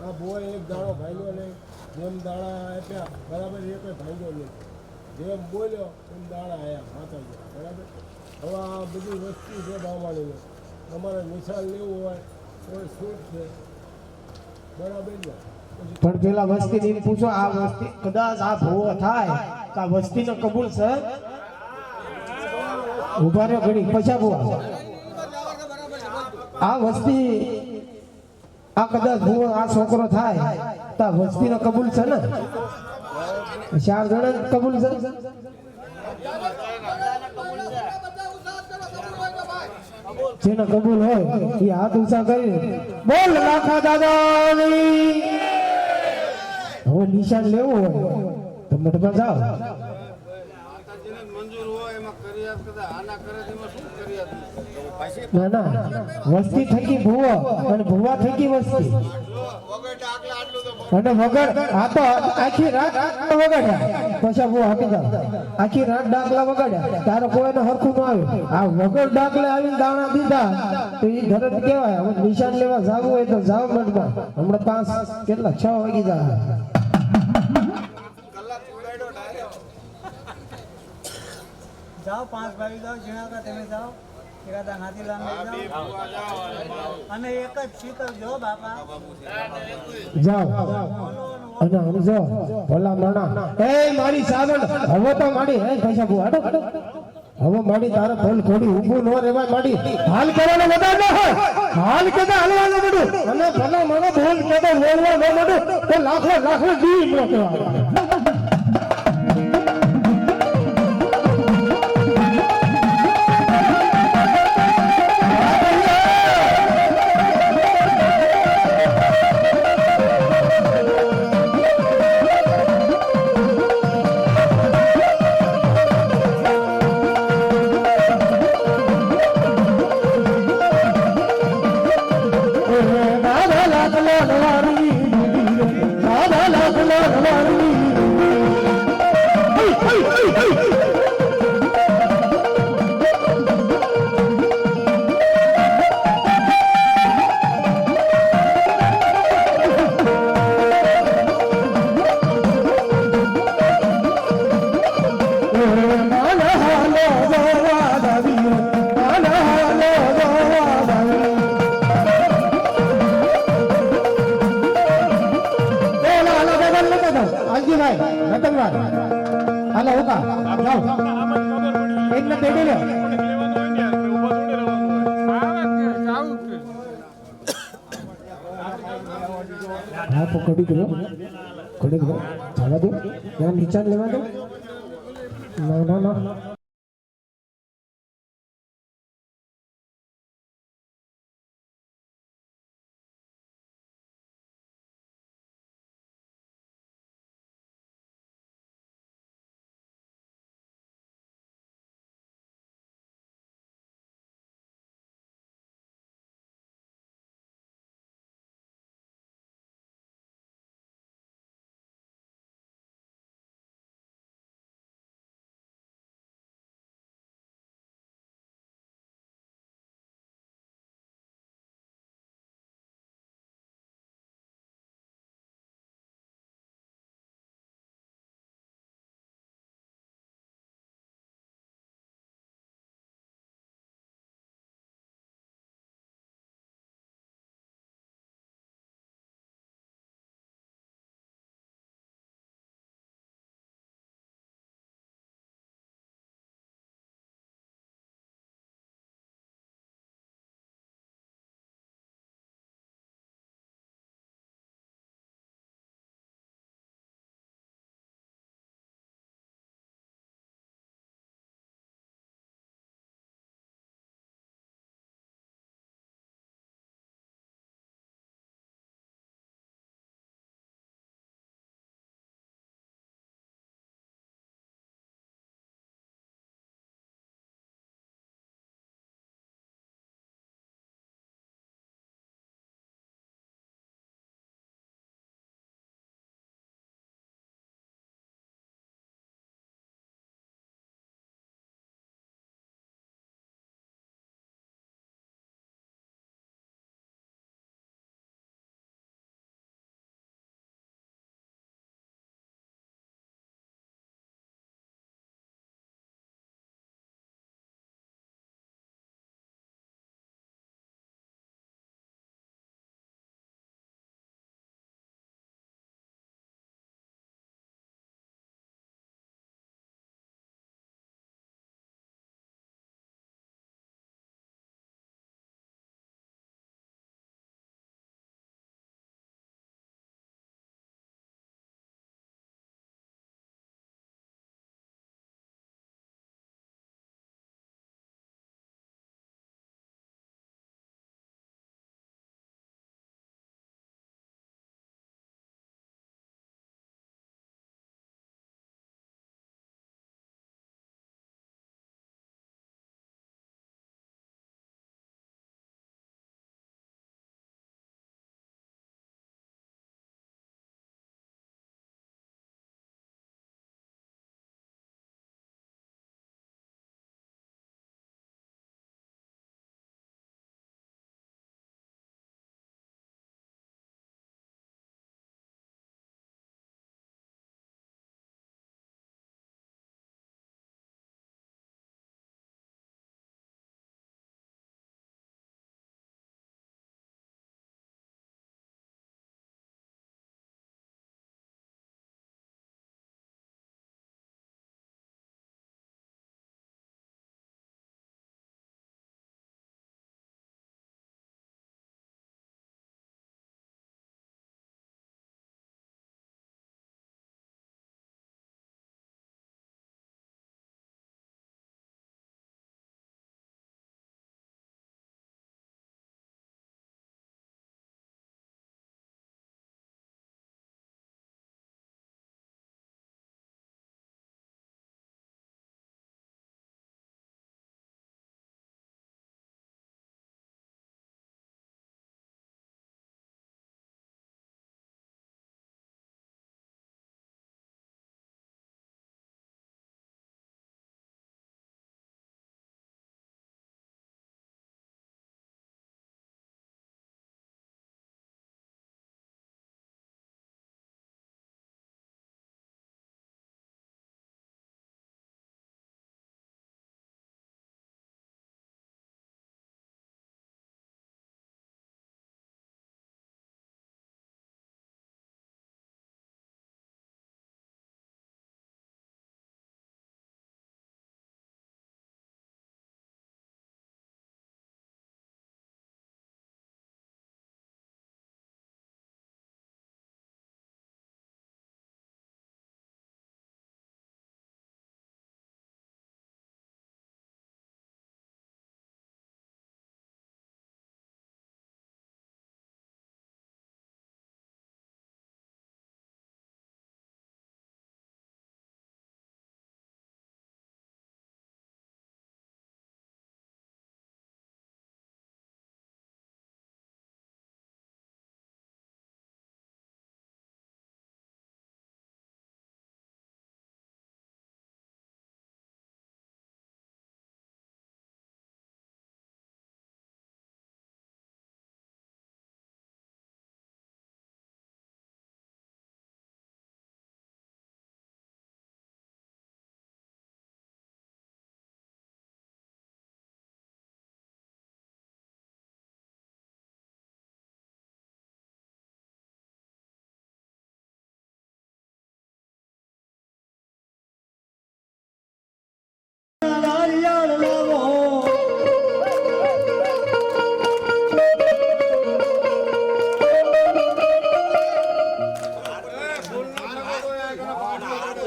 આ બોય એક દાણો ભાગ્યો નહીં જેમ દાણા આપ્યા બરાબર એક ભાગ્યો નહીં જેમ બોલ્યો એમ દાણા આવ્યા માતાજી બરાબર હવે આ બધી વસ્તી છે બાવળીને તમારે નિશાન લેવું હોય કોઈ છૂટ છે બરાબર ને પણ પેલા વસ્તી ને પૂછો આ વસ્તી કદાચ આ ભૂવો થાય તો આ વસ્તી નો કબૂલ છે ઉભા રહ્યો ઘડી પછા ભૂવા આ વસ્તી આ કદાચ ભૂવો આ છોકરો થાય તો આ વસ્તી નો કબૂલ છે ને 4 જણા કબૂલ છે જેનો કબૂલ હોય એ હાથ ઊંચા કરી બોલ લાખા દાદાની હવે નિશાન લેવું હોય તો મઠમાં જાઓ માતાજીને મંજૂર હોય એમાં કરિયાત કદા આના કરે એમાં શું કરિયાત ના ના વસ્તી થકી ભૂવો અને ભૂવા થકી વસ્તી અને વગર આ તો આખી રાત વગાડ્યા પછી ભૂ હટી જાવ આખી રાત ડાકલા વગાડ્યા તારો કોઈને હરખું ન આવ્યું આ વગર ડાકલે આવીને દાણા દીધા તો એ ઘરે કહેવાય હવે નિશાન લેવા જાવું હોય તો જાવ મઠમાં હમણાં 5 કેટલા 6 વાગી જાય જાઓ 5 વાગી જાઓ જીણાકા તમે જાઓ એકાદા હાથીલાલ લઈ જાઓ અને એક જ શીતળ જો બાપા જાઓ અને સમજો ભલા માણા એ મારી સાવણ હવે તો માડી હે પૈસા બુ હાડો હવે માડી તારે ભલ થોડી ઊભું ન રહેવાય માડી હાલ કરવાનો વધાર ન હોય હાલ કેતા હલવાનું બધું અને ભલા માણો બોલ કેતો બોલવા ન મળું તો લાખો દી ન કહેવાય Lord, હાલો જોવા જાવી હાલો જોવા જાવી હાલો બગલ નતો તો આલજીભાઈ રતનભાઈ હાલો ઉકા જાઓ એકને તેડી લો હા તો કડી ગયો જવા દો ત્યાં નીચા લેવા દો ના ના ના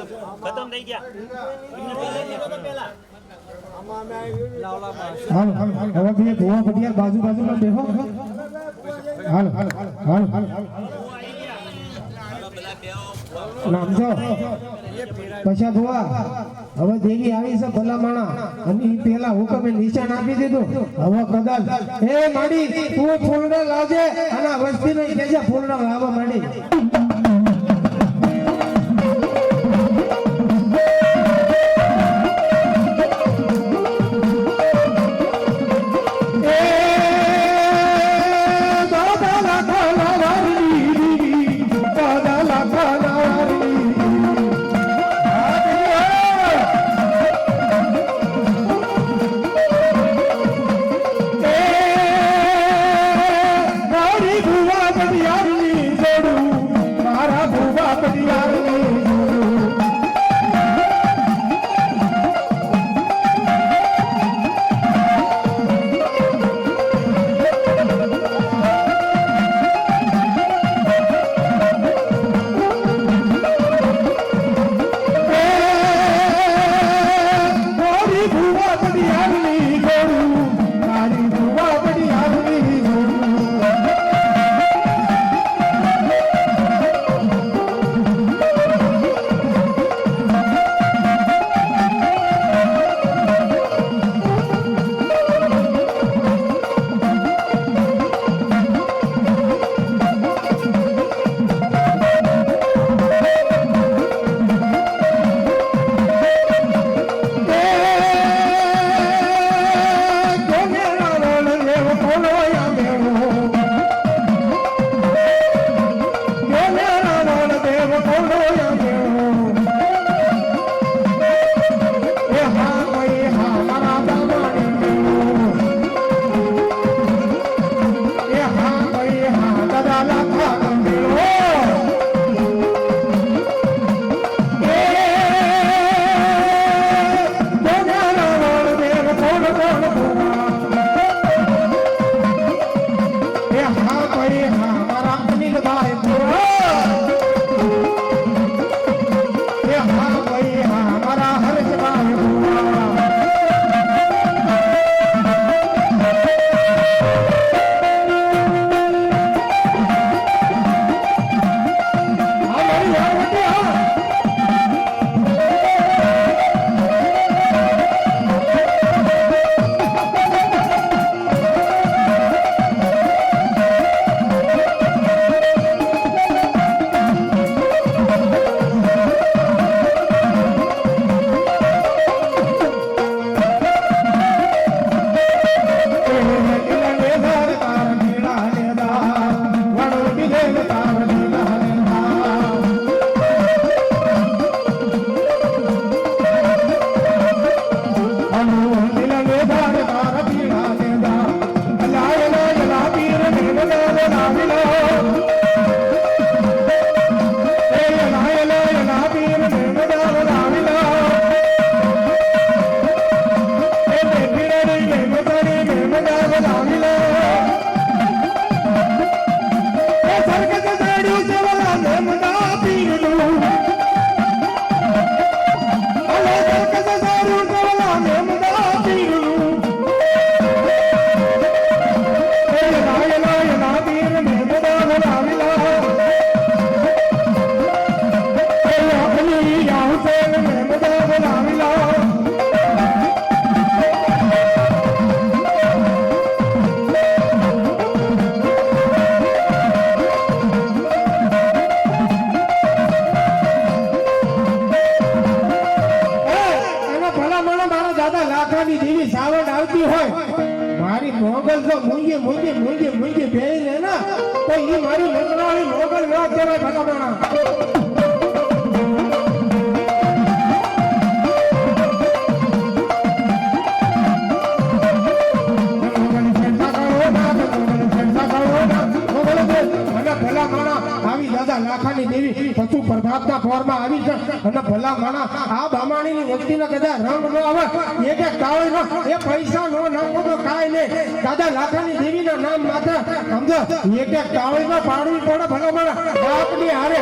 ખતમ થઈ ગયા એમને પહેલા દીધો તો પહેલા આમાં અમે આવી હાલો હવે બે ભૂવા પટિયાર બાજુમાં બેહો હાલો નામજો પછી ભૂવા હવે દેવી આવી છે ભલા માણા અને ઈ પેલા હુકમે નિશાન આપી દીધું હવે કદાચ એ માડી તું ફૂલડા લાવજે અને આ વસ્તી નહીં કેજે ફૂલડા લાવવા માંડી મોગલ જો મૂંગે મૂંગે મૂંગે મૂંગે બેહી લે ના તો ઈ મારી મંગળાળી મોગલ ન કહેવાય ભલામણા લાખાની દેવી પશુ પ્રભાતના ફોરમાં આવી છે અને ભલા માણા આ બામાણીની વ્યક્તિને કદાચ રંગ ન આવે એક એક કાવળી નો એ પૈસા નો નાખો તો કાંઈ નહીં દાદા લાખાની દેવીના નામ માથે સમજો એક એક કાવળી નો પાડવી પડે ભલા માણા ડાકની હારે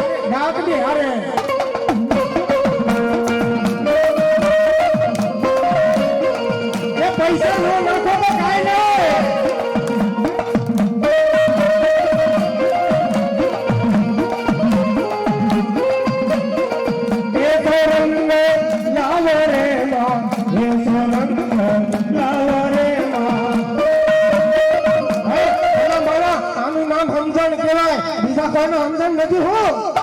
હજી હું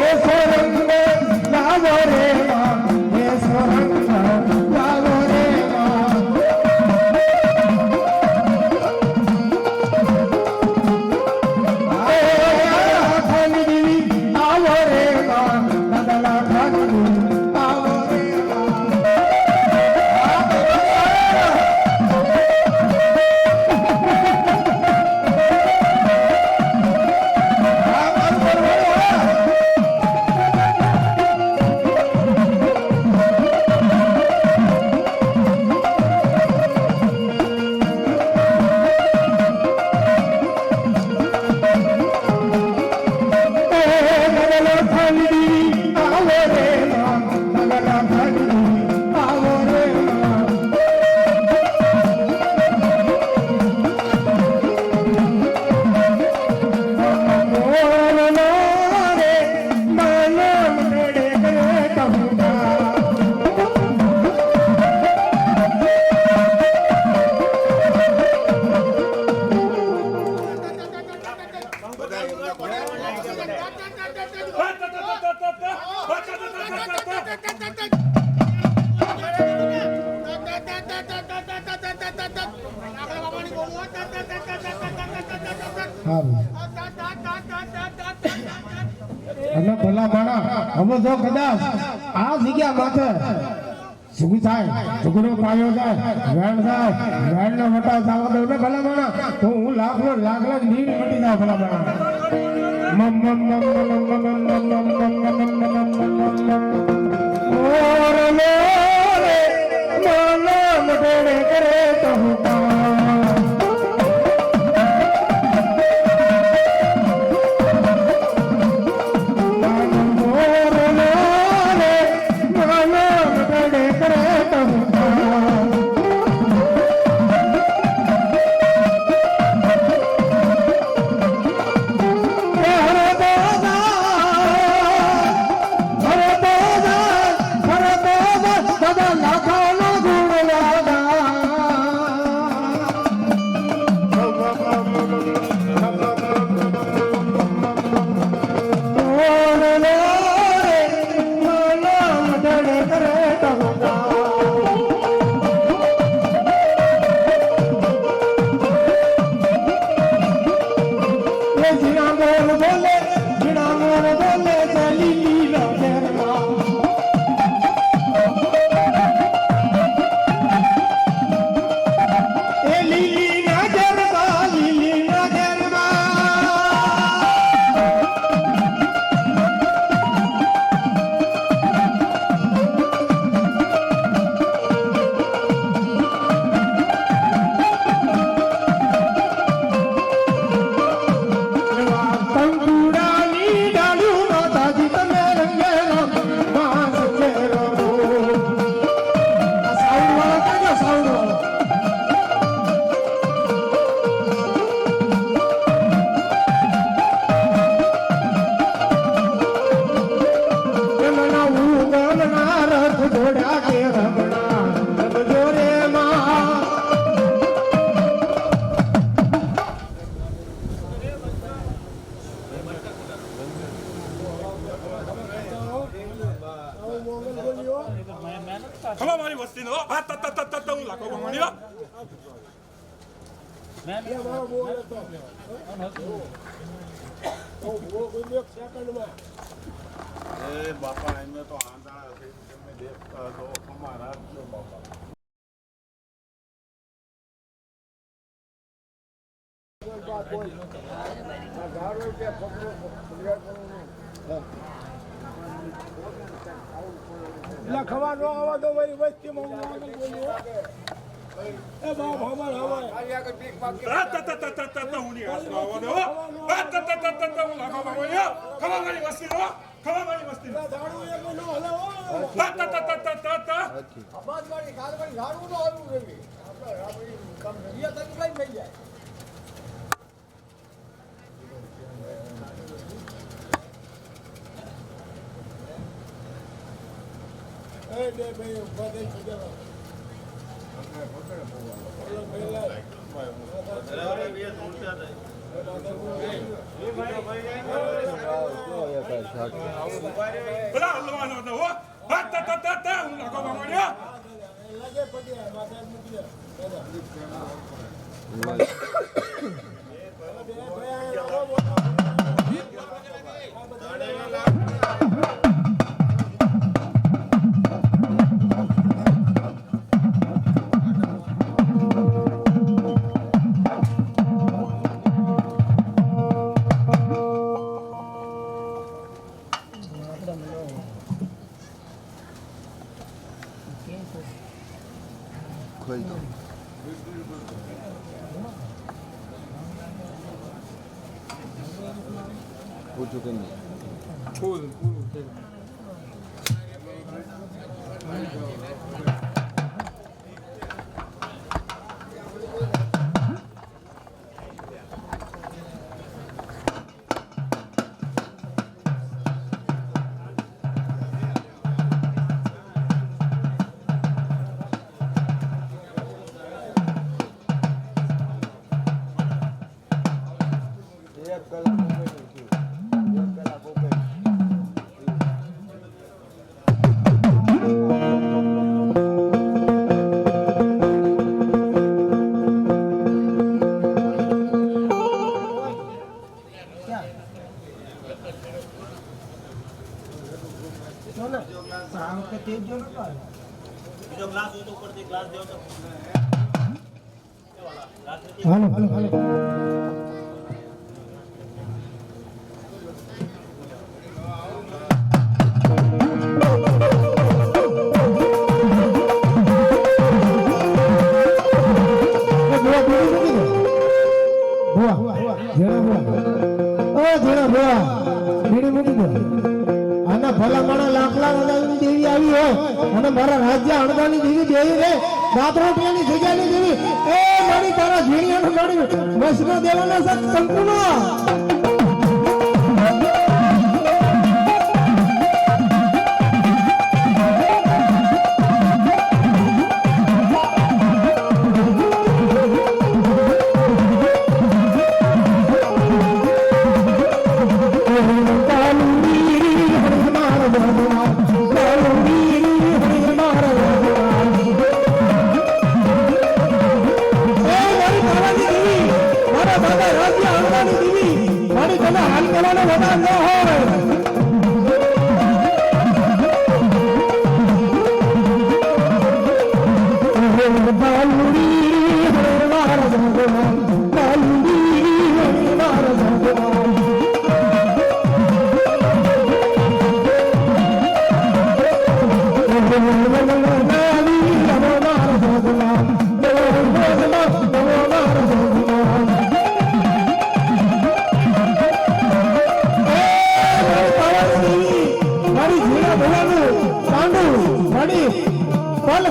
એ સોરંગને લાવો રે માં, એ સોરંગને લાવો રે માં. લાખાની દેવી આવો રે માં, દાદા લાખાની દેવી આવો રે માં. અને ભલા માણા હવે જો કદાચ આ જગ્યા માથે શું થાય છોકરો પાયો જાય વેણ થાય વેણ ના વટા જવા દઉં ને ભલા માણા તો હું લાખલો લાખલા નીર મટી જાવ ભલા માણા મમ મમ મમ ઓર લે માના મડે કરે તો ખબર મારી વસ્તી નો આ તત હું લાખો કમાણી લો એ બાપા એમને તો આંધળા છે તમે દેખતા તો અમારા જો બાપા એટલે ખબર ન આવવા દો મારી વસ્તી માં એ બાપ અમાર હવે તત હું ની હાથ લાવવા દો આ તત હું લાખો કમાણી લો ખબર મારી વસ્તી નો ખબર મારી વસ્તી નો દાડુ એક નો હલે હો તત અબાજવાળી ખારવાળી ઝાડવું તો હલવું જોઈએ આપણે આપણી કામ કરીએ તો કઈ થઈ જાય એ બે ભાઈ ઉભા થઈ જજો પેલા હલવાનો હતો હો હા તા તા તા તા હું લાગો બામણિયો લાગે પડી માથે મૂકી દે હાલો હાલો હાલો ભલા માણા લાખ લાખ અદાલતની દેવી આવી હોય અને મારા રાજ્ય અણદાની દેવી દેવી રે દાતરોટિયાની જગ્યાની દેવી એ મારી તારા ઝીણિયાનો મારી મસનો દેવાના સત કંકુનો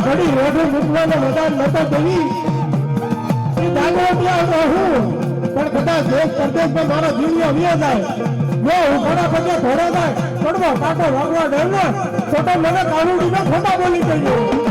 ઘડી રોડે મૂકવાનો વધાર નતો દેવી એ દાગોટિયા હું પણ કદાચ દેશ પરદેશમાં મારો જીવ્યો વ્યો જાય જો હું ઘણા પગે ઘોડો જાય પડવો કાકો વાગવા ડરનો છોટા મને કાનુડીનો ખોટા બોલી ગયો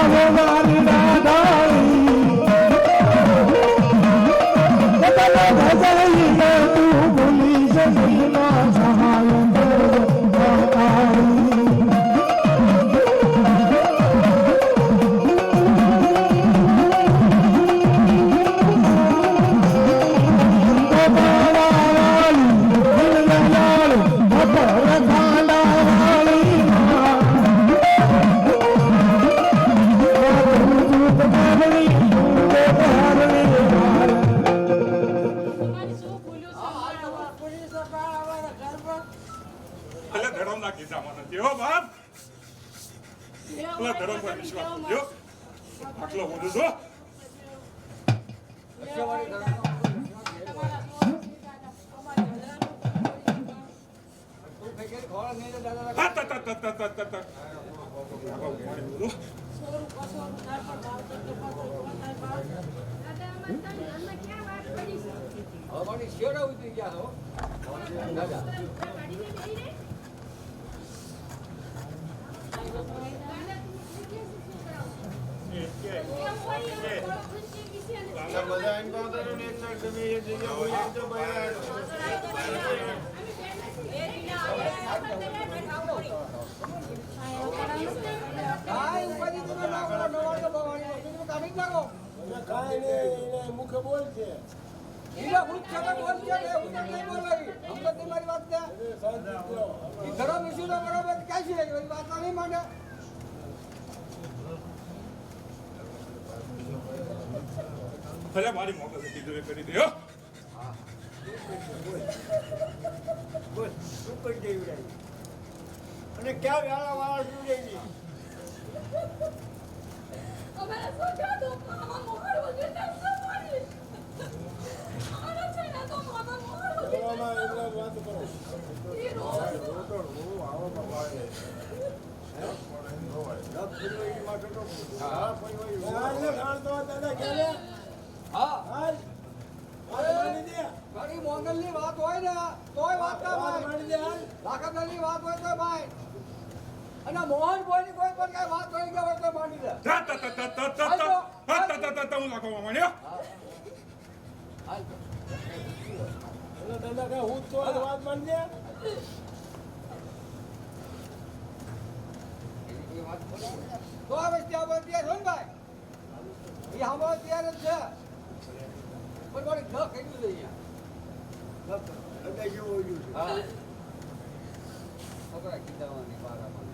આવે મારી દાદાઈ કદલા ભજાઈ ને તું ભૂલી જઈ ના સહાય એટલે ધર્મના કીધામાં નથી હો બાપ એટલે ધર્મ પર વિશ્વાસ કરજો આટલો બોલું છો હા તા તા તા તા તા તા તા અમારી શેડા ઉતરી ગયા હો દાદા બધા એમ કહો તારે ને એક સાઈડ તમે એક જગ્યા બોલી આવજો ભાઈ કાઈ ઉપાધિ તમે ના કરો નવાડો ભવાની વસ્તુ કાઢી જ નાખો કાંઈ નહીં એને મુખે બોલ છે ઈલા ભૂત છે બોલ છે ને હું તો નહીં બોલાવી હમ તો તમારી વાત છે ઈ ધરો મિસુનો બરાબર કાઈ છે એ વાત નહીં માંડે ભલે મારી મોકલ કીધું એ કરી દે હો બોલ શું કરી દેવી રહી અને ક્યાં વેળા વાળા શું રહી ગઈ અમારા છોકરા તો મામા મોહર વગર નથી મારી આના છે ને તો મામા મોહર વગર બોલવામાં એમના વાત કરો એ રોજ હાલને ખાણતો દાદા ક્યારે હા હાલ હાલ માની દે મારી મોંગલની વાત હોય ને તોય વાત ના ભાઈ માની દે હાલ લાખતની વાત હોય તો ભાઈ અને મોહન ભાઈની કોઈ પણ કઈ વાત થઈ ગઈ હોય તો માની લે તા તા તા તા તા તા તા તા તા તા તા હું લાખો માણ્યો એટલે દાદા કઈ હું તો વાત માની દે તો હવે ત્યાં બોલતી છો ને ભાઈ એ હમણાં તૈયાર જ છે પણ મારી ઘ કહી દઉં અહીંયા દાદા જેવું હોય છે હા છોકરા કીધાવાની બારામાં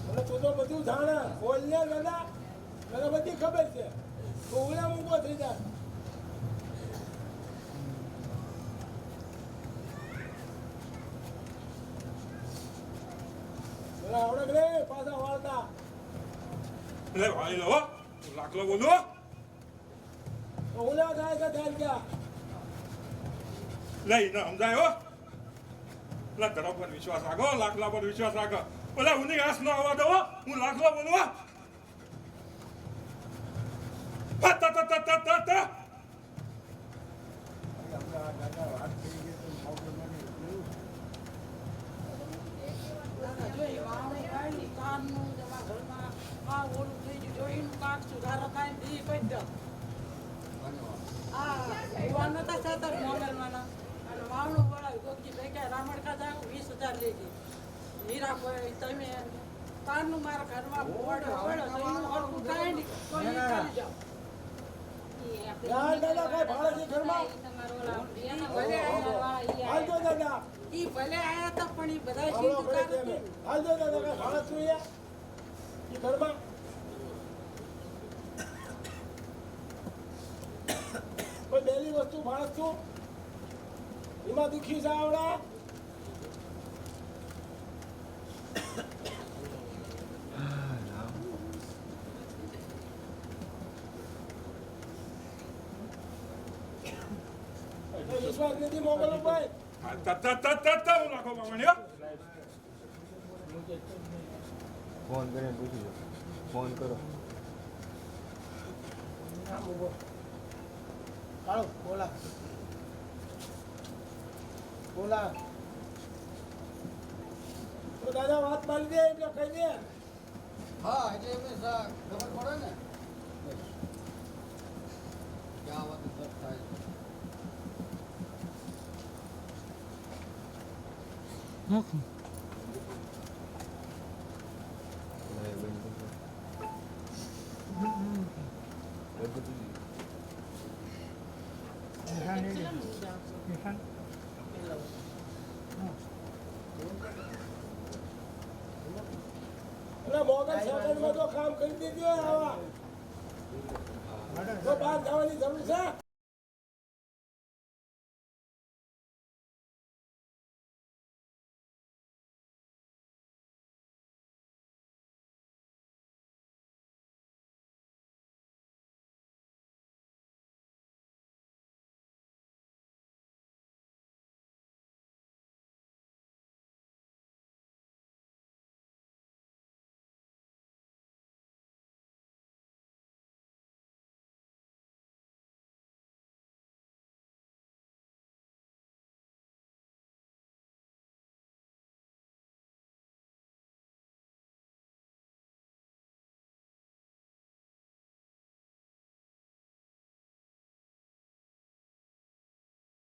અને તું તો બધું જાણે બોલ ને દાદા મને બધી ખબર છે તો ઉલા મૂકો થઈ જા આવડે રે પાછા વાળતા એટલે ભાઈ લો લાખલો બોલું તો ઉલા થાય કે થાય ક્યાં લઈ ન સમજાય હો એટલે ધર્મ પર વિશ્વાસ રાખો લાખલા પર વિશ્વાસ રાખો ઓલા ઉની આસ ન આવવા દો હું લાખલો બોલું હો તા તા તા તા તા તા મારા ઘરમાં પડ્યો તો એનું હરખું કાંઈ નહીં તો એ ચાલી જાઓ યાર દાદા કઈ ભાડે છે ઘરમાં હાલ તો દાદા ઈ ભલે આયા હતા પણ ઈ બધા આવડો સીધું પડે કાઢું તેમે હાલ તો દાદા કઈ ભાડે છું યાર ઈ ઘરમાં કોઈ બેલી વસ્તુ ભાડે છું એમાં દુખી છે આવડા વિશ્વાસ નથી મોકલો ભાઈ તા તા તા તા તા હું લાખો માણ્યો ફોન કરીને પૂછી લો ફોન કરો કાળો બોલા બોલા તો દાદા વાત માની દે એટલે કહી દે હા એટલે એમને ખબર પડે ને કે આ વાત સર થાય છે. એટલે મોગલ સેકન્ડમાં તો કામ કરી દીધું આવા તો બહાર જવાની જરૂર છે